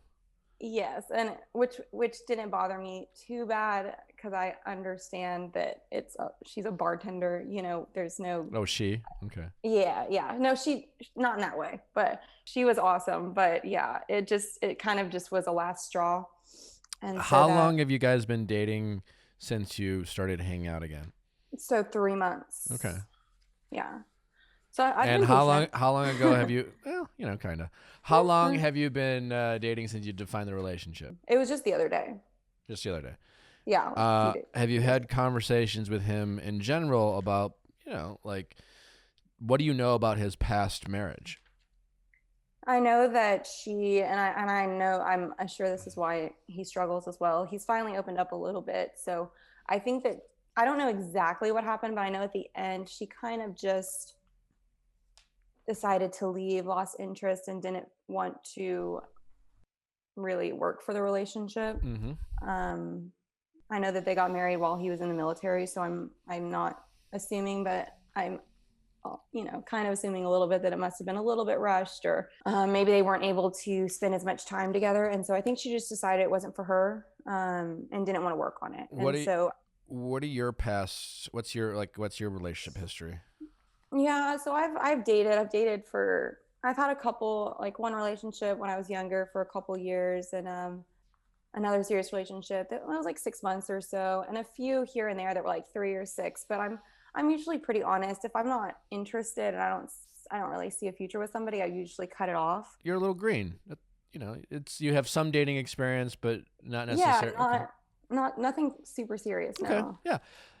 Yes, and which didn't bother me too bad, because I understand that she's a bartender. There's no. Oh, she? Okay. Yeah. No, she not in that way, but she was awesome. But yeah, it kind of just was a last straw. And how long have you guys been dating since you started hanging out again? So 3 months. Okay. Yeah. So how long ago have you? Well, kind of. How long have you been dating since you defined the relationship? It was just the other day. Just the other day. Yeah. Have you had conversations with him in general about, like, what do you know about his past marriage? I know that I know, I'm sure this is why he struggles as well. He's finally opened up a little bit. So I think that, I don't know exactly what happened, but I know at the end she kind of just decided to leave, lost interest, and didn't want to really work for the relationship. Mm-hmm. I know that they got married while he was in the military, so I'm not assuming, but I'm kind of assuming a little bit that it must have been a little bit rushed, or maybe they weren't able to spend as much time together. And so I think she just decided it wasn't for her, and didn't want to work on it. What are your past? What's your relationship history? Yeah, so I've had a couple, like one relationship when I was younger for a couple years, and another serious relationship that was like 6 months or so, and a few here and there that were like 3 or 6. But I'm usually pretty honest. If I'm not interested and I don't really see a future with somebody, I usually cut it off. You're a little green. You have some dating experience, but not necessarily. Yeah, nothing super serious. Okay. No. Yeah.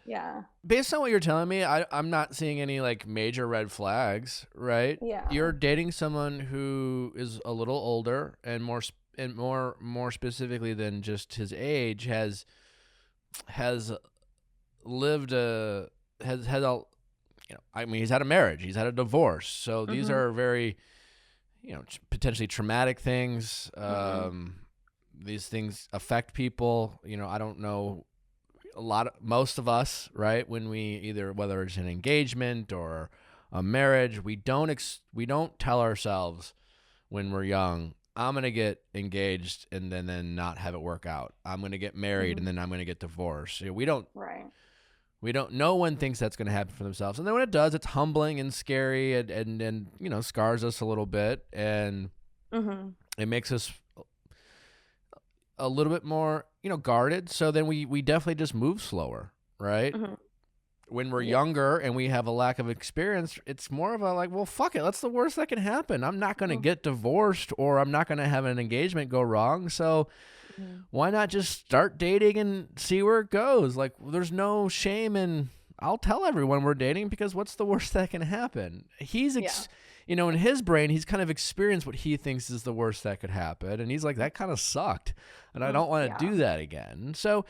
Yeah. Based on what you're telling me, I'm not seeing any like major red flags, right? Yeah. You're dating someone who is a little older and more specifically than just his age has lived he's had a marriage, he's had a divorce. So these are very, potentially traumatic things. These things affect people. I don't know. Most of us, right, when we whether it's an engagement or a marriage, we don't tell ourselves when we're young, I'm going to get engaged and then not have it work out. I'm going to get married and then I'm going to get divorced. We don't no one thinks that's going to happen for themselves. And then when it does, it's humbling and scary and scars us a little bit, and it makes us a little bit more, guarded. So then we definitely just move slower, right? When we're younger and we have a lack of experience, it's more of a like, well, fuck it. That's the worst that can happen. I'm not going to get divorced, or I'm not going to have an engagement go wrong. So why not just start dating and see where it goes? Like, there's no shame in I'll tell everyone we're dating because what's the worst that can happen? He's, in his brain, he's kind of experienced what he thinks is the worst that could happen. And he's like, that kind of sucked. And I don't want to do that again. So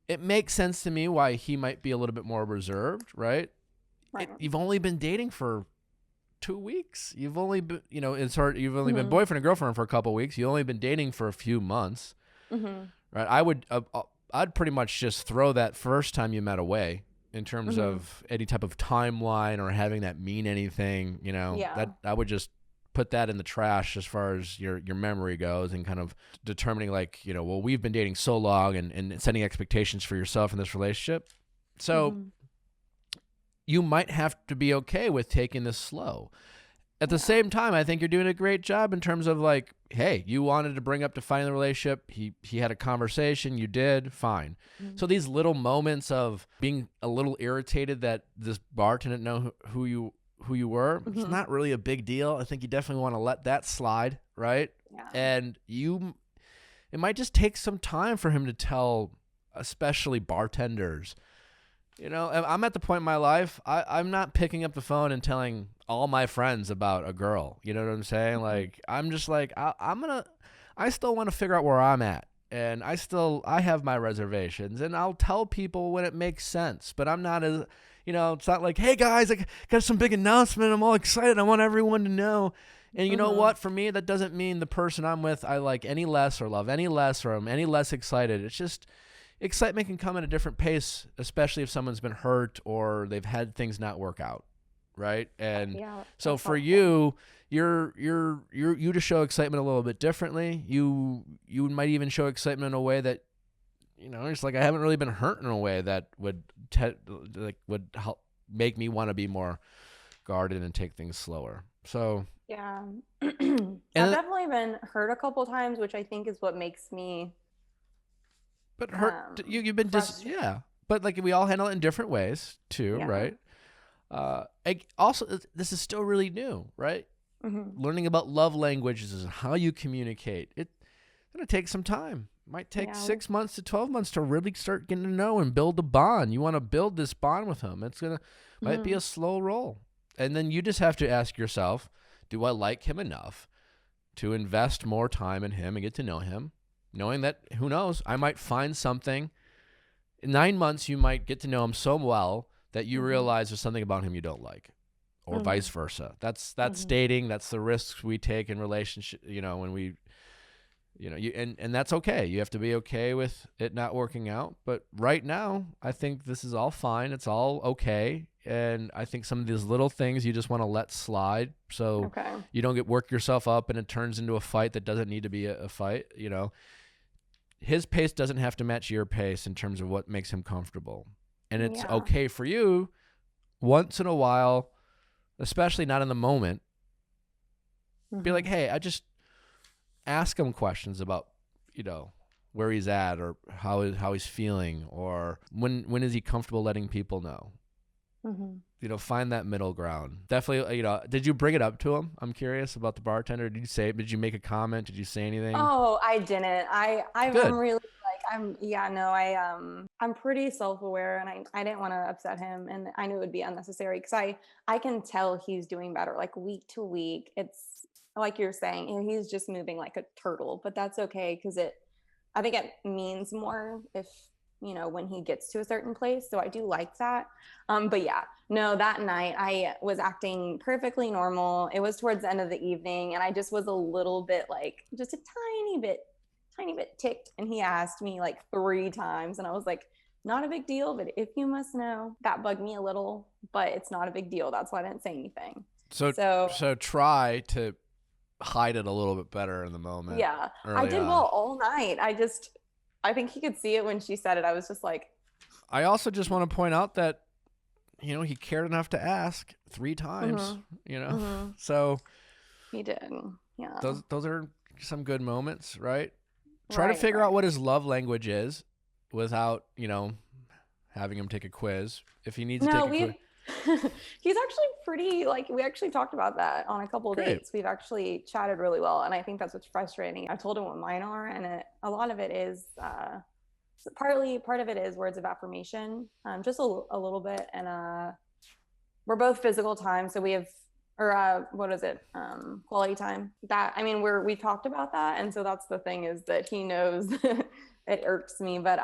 it makes sense to me why he might be a little bit more reserved, right? You've only been dating for 2 weeks. You've only been, you've only been boyfriend and girlfriend for a couple of weeks. You've only been dating for a few months, right? I'd pretty much just throw that first time you met away in terms of any type of timeline or having that mean anything, that I would just put that in the trash as far as your memory goes, and kind of determining like, well, we've been dating so long, and setting expectations for yourself in this relationship. So you might have to be okay with taking this slow. At the same time, I think you're doing a great job in terms of like, hey, you wanted to bring up defining the relationship. He had a conversation. You did. Fine. So these little moments of being a little irritated that this bartender didn't know who you were, it's not really a big deal. I think you definitely want to let that slide, right? Yeah. And it might just take some time for him to tell, especially bartenders. I'm at the point in my life, I'm not picking up the phone and telling all my friends about a girl. You know what I'm saying? Like, I'm just like, I still want to figure out where I'm at. And I have my reservations, and I'll tell people when it makes sense, but I'm not as, it's not like, hey guys, I got some big announcement. I'm all excited. I want everyone to know. And you know what? For me, that doesn't mean the person I'm with I like any less or love any less or I'm any less excited. It's just excitement can come at a different pace, especially if someone's been hurt or they've had things not work out, right? And so for you, you to show excitement a little bit differently. You might even show excitement in a way that, it's like I haven't really been hurt in a way that would help make me want to be more guarded and take things slower. So yeah, I've definitely been hurt a couple times, which I think is what makes me. But you've been but like we all handle it in different ways too, right? Also, this is still really new, right? Learning about love languages and how you communicate. It's gonna take some time. It might take 6 months to 12 months to really start getting to know and build a bond. You want to build this bond with him. It's might be a slow roll, and then you just have to ask yourself, do I like him enough to invest more time in him and get to know him? Knowing that, who knows, I might find something. In 9 months, you might get to know him so well that you realize there's something about him you don't like, or vice versa. That's dating. That's the risks we take in relationship. When we, and that's okay. You have to be okay with it not working out. But right now, I think this is all fine. It's all okay. And I think some of these little things you just want to let slide, so you don't work yourself up and it turns into a fight that doesn't need to be a fight. His pace doesn't have to match your pace in terms of what makes him comfortable. And it's okay for you once in a while, especially not in the moment, be like, hey, I just ask him questions about, where he's at or how he's feeling, or when is he comfortable letting people know. Find that middle ground. Definitely, did you bring it up to him? I'm curious about the bartender. Did you make a comment? Did you say anything? Oh, I didn't. I'm really I'm pretty self-aware, and I didn't want to upset him, and I knew it would be unnecessary because I can tell he's doing better, like week to week. It's like you're saying, he's just moving like a turtle, but that's okay because I think it means more if when he gets to a certain place. So I do like that. But that night I was acting perfectly normal. It was towards the end of the evening, and I just was a little bit like, just a tiny bit ticked. And he asked me like 3 times, and I was like, not a big deal, but if you must know. That bugged me a little, but it's not a big deal. That's why I didn't say anything. So try to hide it a little bit better in the moment. Yeah, I did well all night. I think he could see it when she said it. I was just like. I also just want to point out that, he cared enough to ask 3 times, so. He did, yeah. Those are some good moments, right? Try to figure out what his love language is without, having him take a quiz. If he needs to take a quiz. He's actually pretty, we actually talked about that on a couple of dates. We've actually chatted really well, and I think that's what's frustrating. I told him what mine are, and a lot of it is So part of it is words of affirmation, just a little bit, and we're both physical time, so we have, or what is it, quality time. That, I mean, we talked about that, and so that's the thing, is that he knows it irks me, but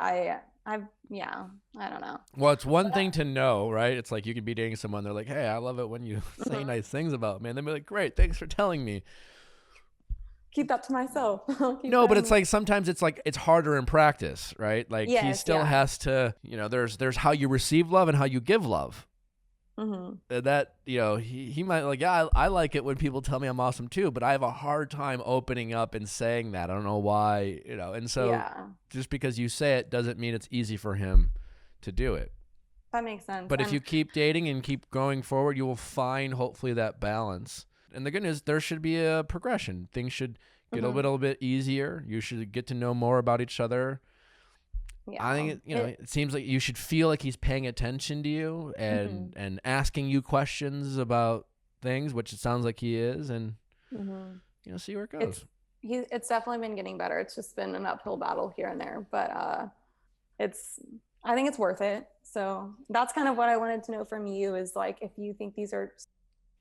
yeah, I don't know. Well, it's one thing to know, right? It's like you could be dating someone, they're like, hey, I love it when you say nice things about me, and then be like, great, thanks for telling me. Keep that to myself. No, but it's like sometimes it's like it's harder in practice, right? Like he still has to, there's how you receive love and how you give love. Mm-hmm. That, he might like, yeah, I like it when people tell me I'm awesome too, but I have a hard time opening up and saying that. I don't know why, and so just because you say it doesn't mean it's easy for him to do it. That makes sense. But if you keep dating and keep going forward, you will find hopefully that balance. And the good news, there should be a progression. Things should get a little bit easier. You should get to know more about each other. Yeah, I think it seems like you should feel like he's paying attention to you and asking you questions about things, which it sounds like he is, and see where it goes. It's definitely been getting better. It's just been an uphill battle here and there, but I think it's worth it. So that's kind of what I wanted to know from you, is like, if you think these are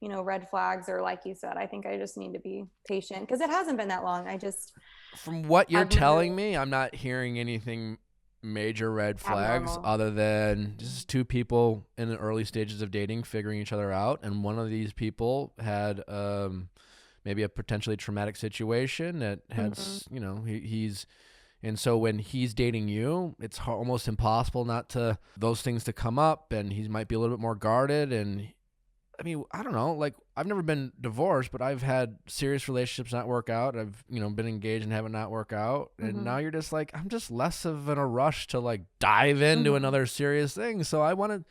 red flags, or like you said, I think I just need to be patient, because it hasn't been that long. From what you're telling me, I'm not hearing anything major red flags abnormal, other than just two people in the early stages of dating figuring each other out, and one of these people had maybe a potentially traumatic situation that had he's and so when he's dating you, it's almost impossible not to those things to come up, and he might be a little bit more guarded. And I mean, I don't know, like, I've never been divorced, but I've had serious relationships not work out. I've, been engaged and have it not work out. And now you're just like, I'm just less of in a rush to like dive into another serious thing. So I want to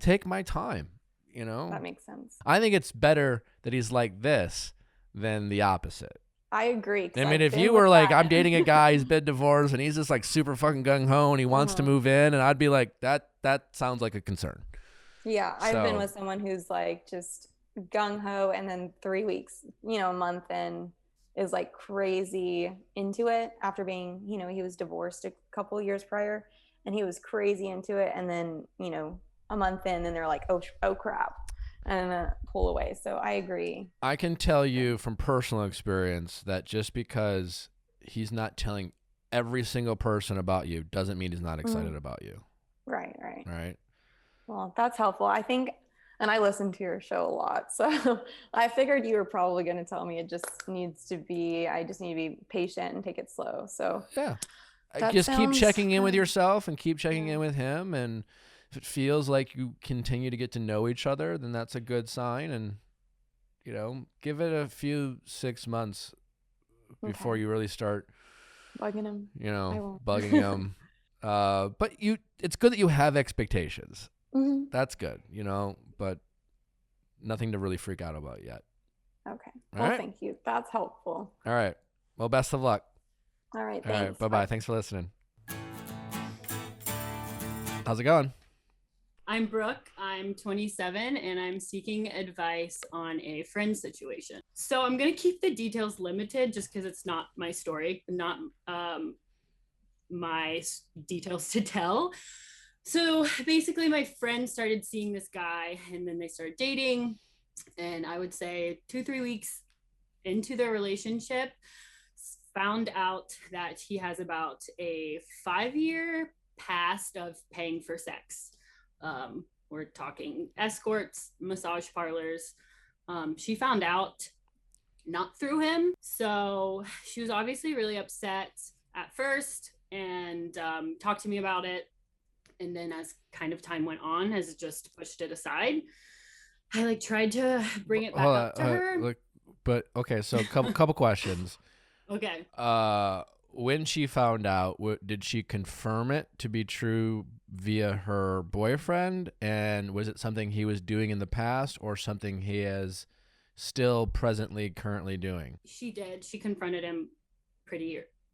take my time, That makes sense. I think it's better that he's like this than the opposite. I agree. I mean, if you were like, I'm dating a guy, he's been divorced, and he's just like super fucking gung-ho, and he wants to move in, and I'd be like, that sounds like a concern. Yeah, I've been with someone who's like just gung-ho, and then 3 weeks, a month in, is like crazy into it after being, he was divorced a couple years prior, and he was crazy into it. And then, a month in, then they're like, oh crap, and pull away. So I agree. I can tell you from personal experience that just because he's not telling every single person about you doesn't mean he's not excited about you. Right. Well, that's helpful. I think, and I listen to your show a lot, so I figured you were probably going to tell me I just need to be patient and take it slow. So yeah, just keep checking in with yourself and keep checking in with him. And if it feels like you continue to get to know each other, then that's a good sign. And, give it a few 6 months before you really start bugging him, bugging him. But it's good that you have expectations. That's good, but nothing to really freak out about yet. Okay. Well, thank you. That's helpful. All right. Well, best of luck. All right. All Thanks. right. Bye-bye. Thanks for listening. How's it going? I'm Brooke. I'm 27, and I'm seeking advice on a friend situation. So I'm going to keep the details limited just because it's not my story, not my details to tell. So basically, my friend started seeing this guy, and then they started dating. And I would say 2-3 weeks into their relationship, found out that he has about a 5-year past of paying for sex. We're talking escorts, massage parlors. She found out not through him. So she was obviously really upset at first and talked to me about it. And then as kind of time went on, has just pushed it aside. I tried to bring it back up to her. But okay, so couple questions. Okay. When she found out, did she confirm it to be true via her boyfriend? And was it something he was doing in the past, or something he is still currently doing? She did. She confronted him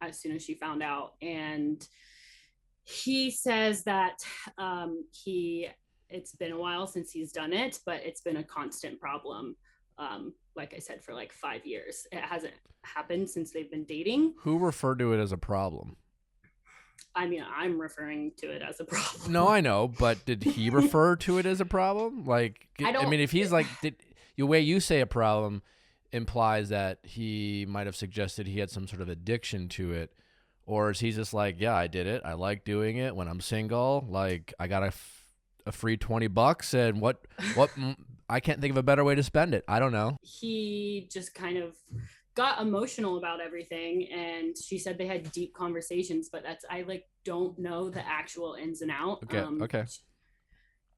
as soon as she found out. And he says that it's been a while since he's done it, but it's been a constant problem. Like I said, for 5 years. It hasn't happened since they've been dating. Who referred to it as a problem? I mean, I'm referring to it as a problem. No, I know, but did he refer to it as a problem? Like, I mean, if he's like, the way you say a problem implies that he might have suggested he had some sort of addiction to it, or is he just like, yeah, I did it. I like doing it when I'm single. Like, I got a free $20, and what I can't think of a better way to spend it. I don't know. He just kind of got emotional about everything, and she said they had deep conversations, but I like don't know the actual ins and out. Okay.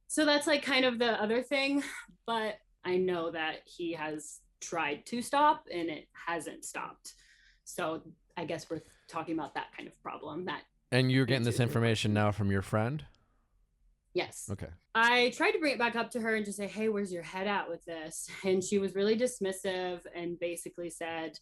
So that's like kind of the other thing, but I know that he has tried to stop and it hasn't stopped. So I guess we're talking about that kind of problem. And you're getting this information now from your friend? Yes. Okay. I tried to bring it back up to her and just say, hey, where's your head at with this? And she was really dismissive and basically said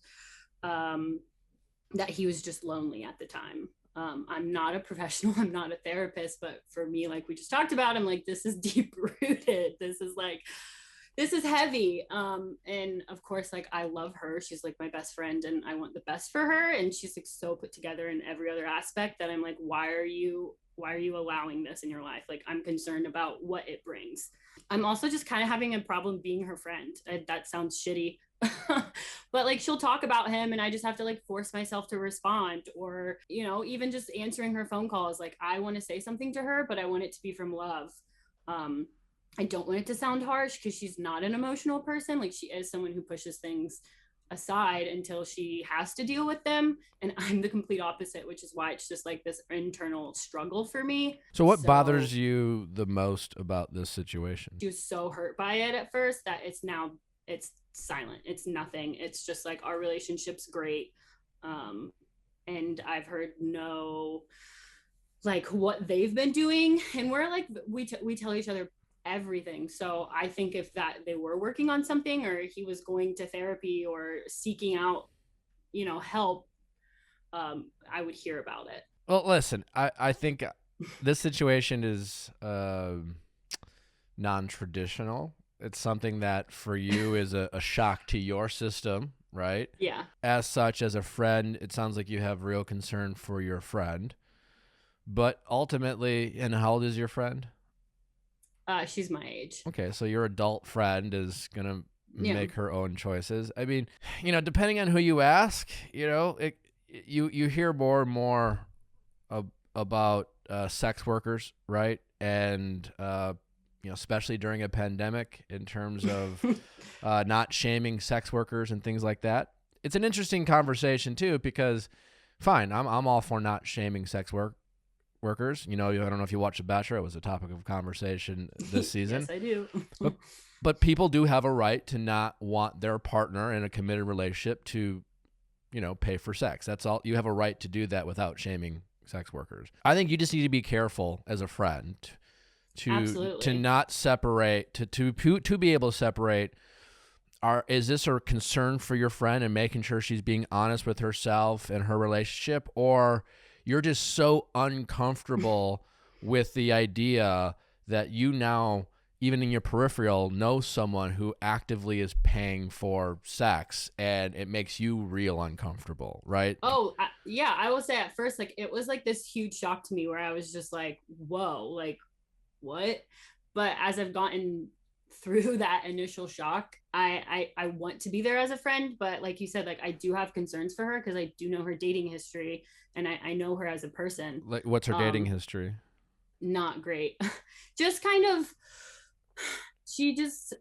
that he was just lonely at the time. I'm not a professional. I'm not a therapist. But for me, like we just talked about, I'm like, this is deep rooted. This is heavy. And of course, like I love her. She's like my best friend and I want the best for her. And she's like so put together in every other aspect that I'm like, why are you allowing this in your life? Like, I'm concerned about what it brings. I'm also just kind of having a problem being her friend. That sounds shitty, but like she'll talk about him and I just have to like force myself to respond, or, you know, even just answering her phone calls. Like I want to say something to her, but I want it to be from love. I don't want it to sound harsh because she's not an emotional person. Like she is someone who pushes things aside until she has to deal with them, and I'm the complete opposite, which is why it's just like this internal struggle for me. So what bothers you the most about this situation? She was so hurt by it at first that it's silent. It's nothing. It's just like our relationship's great, and I've heard no like what they've been doing, and we're like we tell each other everything. So I think if that they were working on something, or he was going to therapy or seeking out, you know, help, I would hear about it. Well, listen, I think this situation is non-traditional. It's something that for you is a shock to your system, right? Yeah. As such, as a friend, it sounds like you have real concern for your friend. But ultimately, and how old is your friend? She's my age. Okay, so your adult friend is going to make her own choices. I mean, you know, depending on who you ask, you know, you hear more and more about sex workers, right? And, you know, especially during a pandemic in terms of not shaming sex workers and things like that. It's an interesting conversation, too, because, fine, I'm all for not shaming sex workers. You know, I don't know if you watched The Bachelor. It was a topic of conversation this season. Yes, I do. but people do have a right to not want their partner in a committed relationship to, you know, pay for sex. That's all. You have a right to do that without shaming sex workers. I think you just need to be careful as a friend to not separate, to be able to separate. Is this a concern for your friend and making sure she's being honest with herself and her relationship, or you're just so uncomfortable with the idea that you now, even in your peripheral, know someone who actively is paying for sex, and it makes you real uncomfortable, right? Oh, yeah. I will say at first, like, it was like this huge shock to me where I was just like, whoa, like, what? But as I've gotten through that initial shock, I want to be there as a friend, but like you said, like I do have concerns for her because I do know her dating history and I know her as a person. Like, what's her dating history? Not great. Just kind of, she just,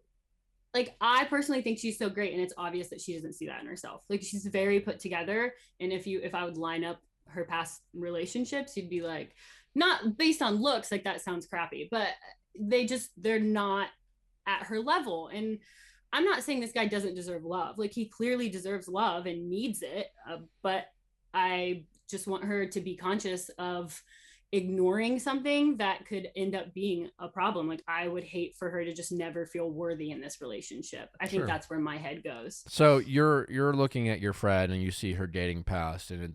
like, I personally think she's so great, and it's obvious that she doesn't see that in herself. Like, she's very put together, and if I would line up her past relationships, you'd be like, not based on looks, like that sounds crappy, but they're not at her level. And I'm not saying this guy doesn't deserve love. Like, he clearly deserves love and needs it, but I just want her to be conscious of ignoring something that could end up being a problem. Like, I would hate for her to just never feel worthy in this relationship. I think that's where my head goes. So you're looking at your friend and you see her dating past, and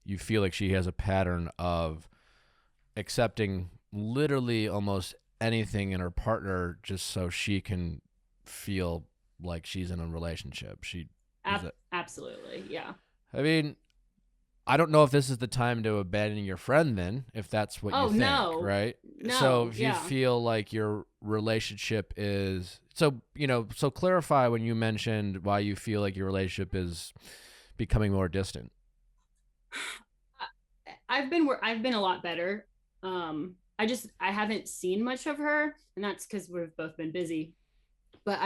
you feel like she has a pattern of accepting literally almost anything in her partner just so she can feel like she's in a relationship. Absolutely, yeah. I mean, I don't know if this is the time to abandon your friend then, if that's what you think, no. right? No, so if you yeah. feel like your relationship is so clarify when you mentioned why you feel like your relationship is becoming more distant. I've been a lot better. I haven't seen much of her, and that's because we've both been busy. But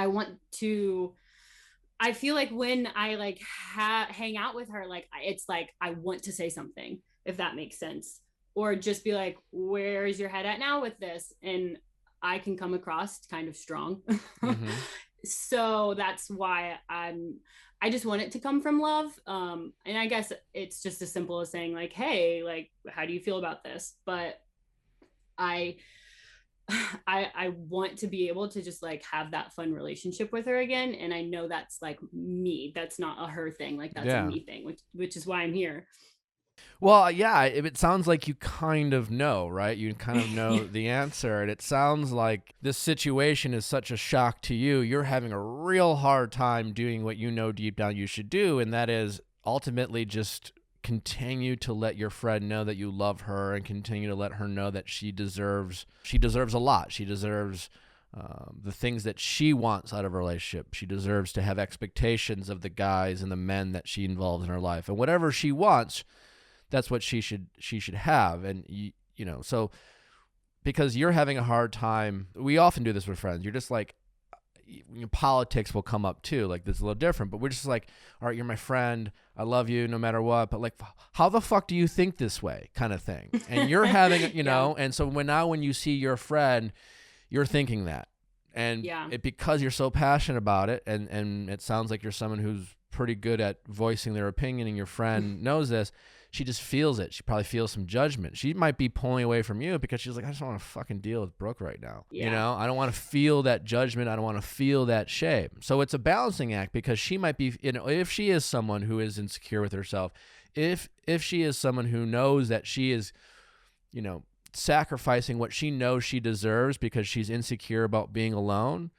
I feel like when I like hang out with her, like it's like I want to say something, if that makes sense, or just be like, "Where is your head at now with this?" And I can come across kind of strong. Mm-hmm. So that's why I just want it to come from love. And I guess it's just as simple as saying like, "Hey, like, how do you feel about this?" But I I want to be able to just like have that fun relationship with her again. And I know that's like me. That's not a her thing. Like that's a me thing, which is why I'm here. Well, yeah, it sounds like you kind of know, right? You kind of know the answer. And it sounds like this situation is such a shock to you. You're having a real hard time doing what you know deep down you should do. And that is ultimately just continue to let your friend know that you love her and continue to let her know that she deserves a lot. She deserves the things that she wants out of a relationship. She deserves to have expectations of the guys and the men that she involves in her life. And whatever she wants, that's what she should have. And so because you're having a hard time, we often do this with friends. You're just like, politics will come up too. Like, this is a little different, but we're just like, all right, you're my friend. I love you no matter what. But like, how the fuck do you think this way, kind of thing? And you're having, and so when you see your friend, you're thinking that, and because you're so passionate about it, and it sounds like you're someone who's pretty good at voicing their opinion, and your friend knows this. She just feels it. She probably feels some judgment. She might be pulling away from you because she's like, I just don't want to fucking deal with Brooke right now. Yeah. I don't want to feel that judgment. I don't want to feel that shame. So it's a balancing act, because she might be, if she is someone who is insecure with herself, if she is someone who knows that she is, sacrificing what she knows she deserves because she's insecure about being alone,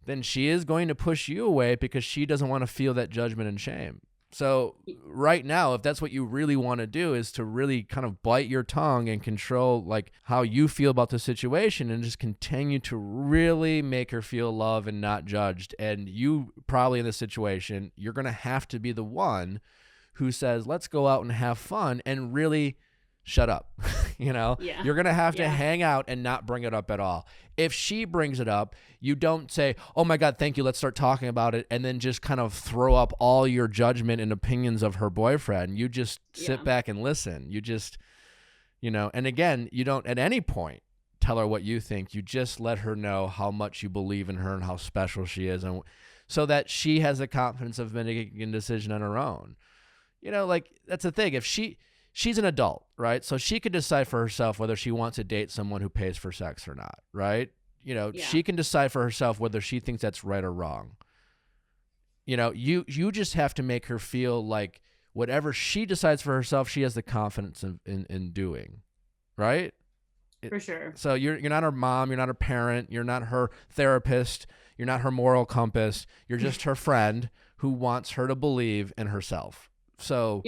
then she is going to push you away because she doesn't want to feel that judgment and shame. So right now, if that's what you really want to do, is to really kind of bite your tongue and control like how you feel about the situation, and just continue to really make her feel loved and not judged. And you probably in this situation, you're going to have to be the one who says, let's go out and have fun, and really shut up. You're going to have to hang out and not bring it up at all. If she brings it up, you don't say, oh my God, thank you, let's start talking about it, and then just kind of throw up all your judgment and opinions of her boyfriend. You just sit back and listen. You just, and again, you don't at any point tell her what you think. You just let her know how much you believe in her and how special she is, and so that she has the confidence of making a decision on her own. Like, that's the thing. If she's an adult, right? So she could decide for herself whether she wants to date someone who pays for sex or not, right? She can decide for herself whether she thinks that's right or wrong. You just have to make her feel like whatever she decides for herself, she has the confidence in doing, right? For sure. So you're not her mom, you're not her parent, you're not her therapist, you're not her moral compass. You're just her friend who wants her to believe in herself. So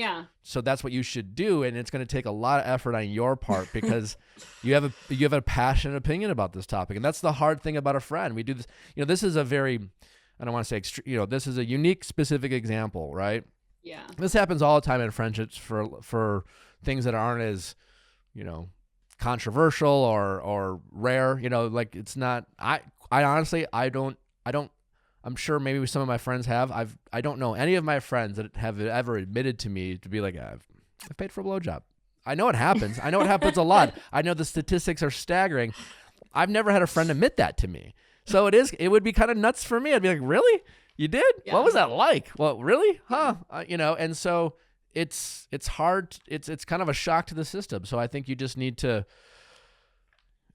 that's what you should do, and it's going to take a lot of effort on your part because you have a passionate opinion about this topic, and that's the hard thing about a friend. We do this. This is a very, I don't want to say this is a unique, specific example, right? Yeah. This happens all the time in friendships for things that aren't as, controversial or rare. Like, it's not. I honestly I don't. I'm sure maybe some of my friends have. I don't know any of my friends that have ever admitted to me to be like, I've paid for a blowjob. I know it happens. I know it happens a lot. I know the statistics are staggering. I've never had a friend admit that to me. So it would be kind of nuts for me. I'd be like, really? You did? Yeah. What was that like? Well, really? Huh? And so it's hard. It's kind of a shock to the system. So I think you just need to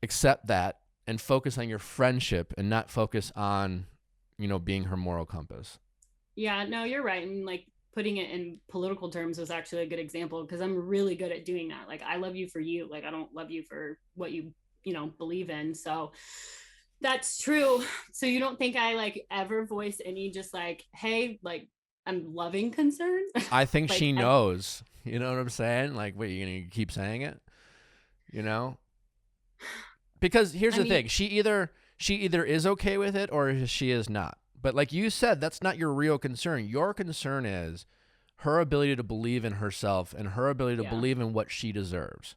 accept that and focus on your friendship and not focus on being her moral compass. Yeah, no, you're right. And like putting it in political terms was actually a good example, because I'm really good at doing that. Like, I love you for you. Like, I don't love you for what you believe in. So that's true. So you don't think I like ever voice any just like, hey, like, loving concern. I think Like, she knows. You know what I'm saying? Like, what, you gonna keep saying it? You know? Because here's the thing: she either is okay with it or she is not. But like you said, that's not your real concern. Your concern is her ability to believe in herself and her ability to believe in what she deserves.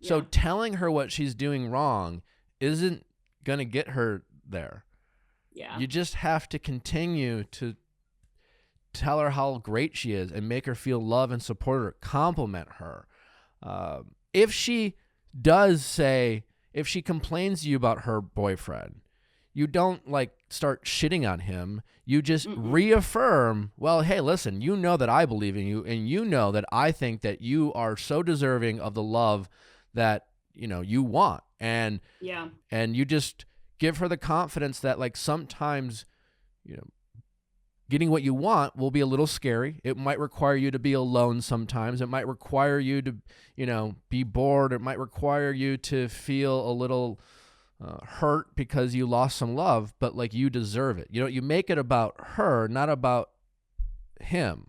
So telling her what she's doing wrong isn't going to get her there. Yeah. You just have to continue to tell her how great she is and make her feel love and support her, compliment her. If she complains to you about her boyfriend, you don't like start shitting on him. You just reaffirm, well, hey, listen, you know that I believe in you, and you know that I think that you are so deserving of the love that, you know, you want. And you just give her the confidence that, like, sometimes, you know, getting what you want will be a little scary. It might require you to be alone sometimes. It might require you to, you know, be bored. It might require you to feel a little hurt because you lost some love, but like, you deserve it. You know, you make it about her, not about him.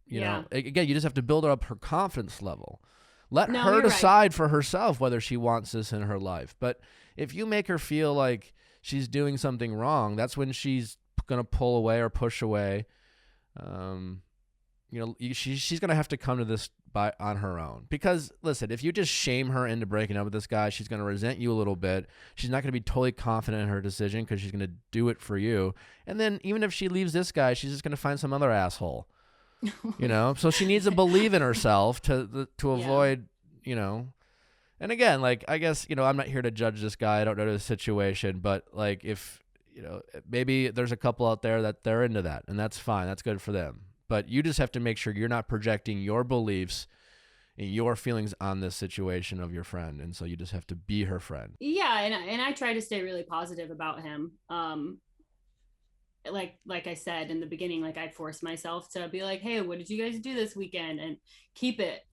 You know, again, you just have to build up her confidence level. Let her decide for herself whether she wants this in her life. But if you make her feel like she's doing something wrong, that's when she's going to pull away or push away. You know, she's going to have to come to this on her own. Because, listen, if you just shame her into breaking up with this guy, she's going to resent you a little bit. She's not going to be totally confident in her decision because she's going to do it for you. And then even if she leaves this guy, she's just going to find some other asshole. You know? So she needs to believe in herself to avoid, you know. And again, like, I guess, you know, I'm not here to judge this guy. I don't know the situation. But, like, if, you know, maybe there's a couple out there that they're into that, and that's fine. That's good for them. But you just have to make sure you're not projecting your beliefs and your feelings on this situation of your friend. And so you just have to be her friend. Yeah. And I try to stay really positive about him. Like I said in the beginning, like, I force myself to be like, hey, what did you guys do this weekend? And keep it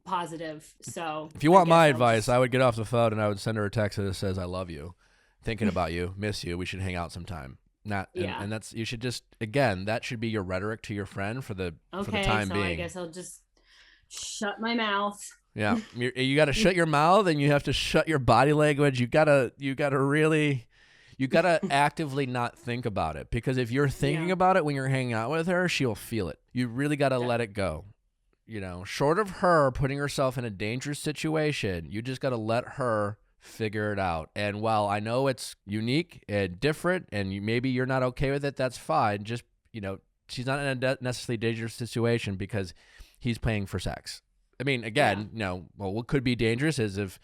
positive. So if you want my advice, I would get off the phone and I would send her a text that says, I love you, thinking about you, miss you. We should hang out sometime. And that's, you should just, again, that should be your rhetoric to your friend for the time being. I guess I'll just shut my mouth. Yeah. You got to shut your mouth, and you have to shut your body language. You got to actively not think about it, because if you're thinking about it when you're hanging out with her, she'll feel it. You really got to let it go. You know, short of her putting herself in a dangerous situation, you just got to let her figure it out. And while I know it's unique and different, and maybe you're not okay with it, that's fine. Just, you know, she's not in a necessarily dangerous situation because he's paying for sex. I mean, again, you know, well, what could be dangerous is if,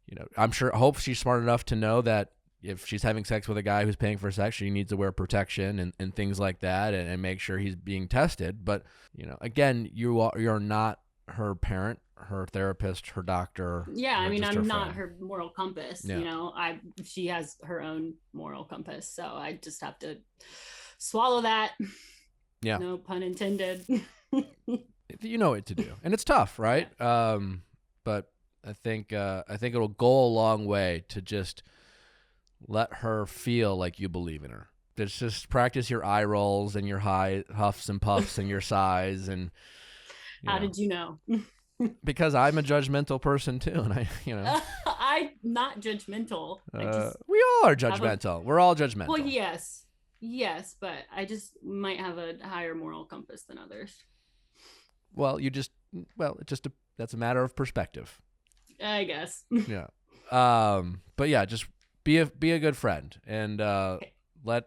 you know, I hope she's smart enough to know that if she's having sex with a guy who's paying for sex, she needs to wear protection and things like that, and make sure he's being tested. But, you know, again, you're not her parent, her therapist, her doctor. Yeah, I mean, I'm not her moral compass. You know, she has her own moral compass, so I just have to swallow that. Yeah, no pun intended. You know what to do, and it's tough, right? But I think it'll go a long way to just let her feel like you believe in her. Just practice your eye rolls and your high huffs and puffs and your sighs and. How did you know? Because I'm a judgmental person too, and I'm not judgmental. We all are judgmental. We're all judgmental. Well, yes, but I just might have a higher moral compass than others. Well, that's a matter of perspective, I guess. Yeah. But yeah, just be a good friend, and let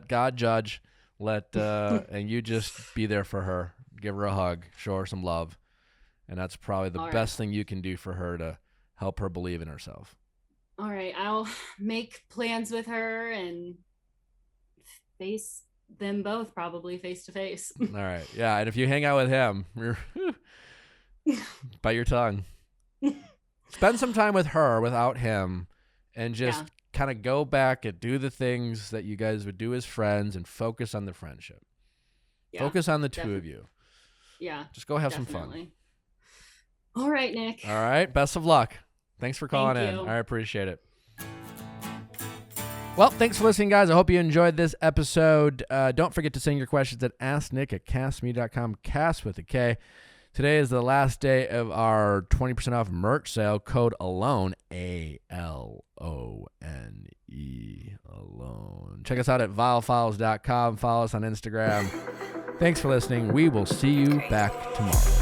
God judge. And you just be there for her. Give her a hug, show her some love. And that's probably the best thing you can do for her to help her believe in herself. All right. I'll make plans with her and face them both, probably face to face. All right. Yeah. And if you hang out with him, bite your tongue. Spend some time with her without him, and just kind of go back and do the things that you guys would do as friends, and focus on the friendship. Yeah, focus on the two of you. Yeah. Just go have some fun. All right, Nick. All right. Best of luck. Thanks for calling in. I appreciate it. Well, thanks for listening, guys. I hope you enjoyed this episode. Don't forget to send your questions at asknick@castme.com, cast with a K. Today is the last day of our 20% off merch sale. Code ALONE, ALONE, alone. Check us out at viallfiles.com. Follow us on Instagram. Thanks for listening. We will see you back tomorrow.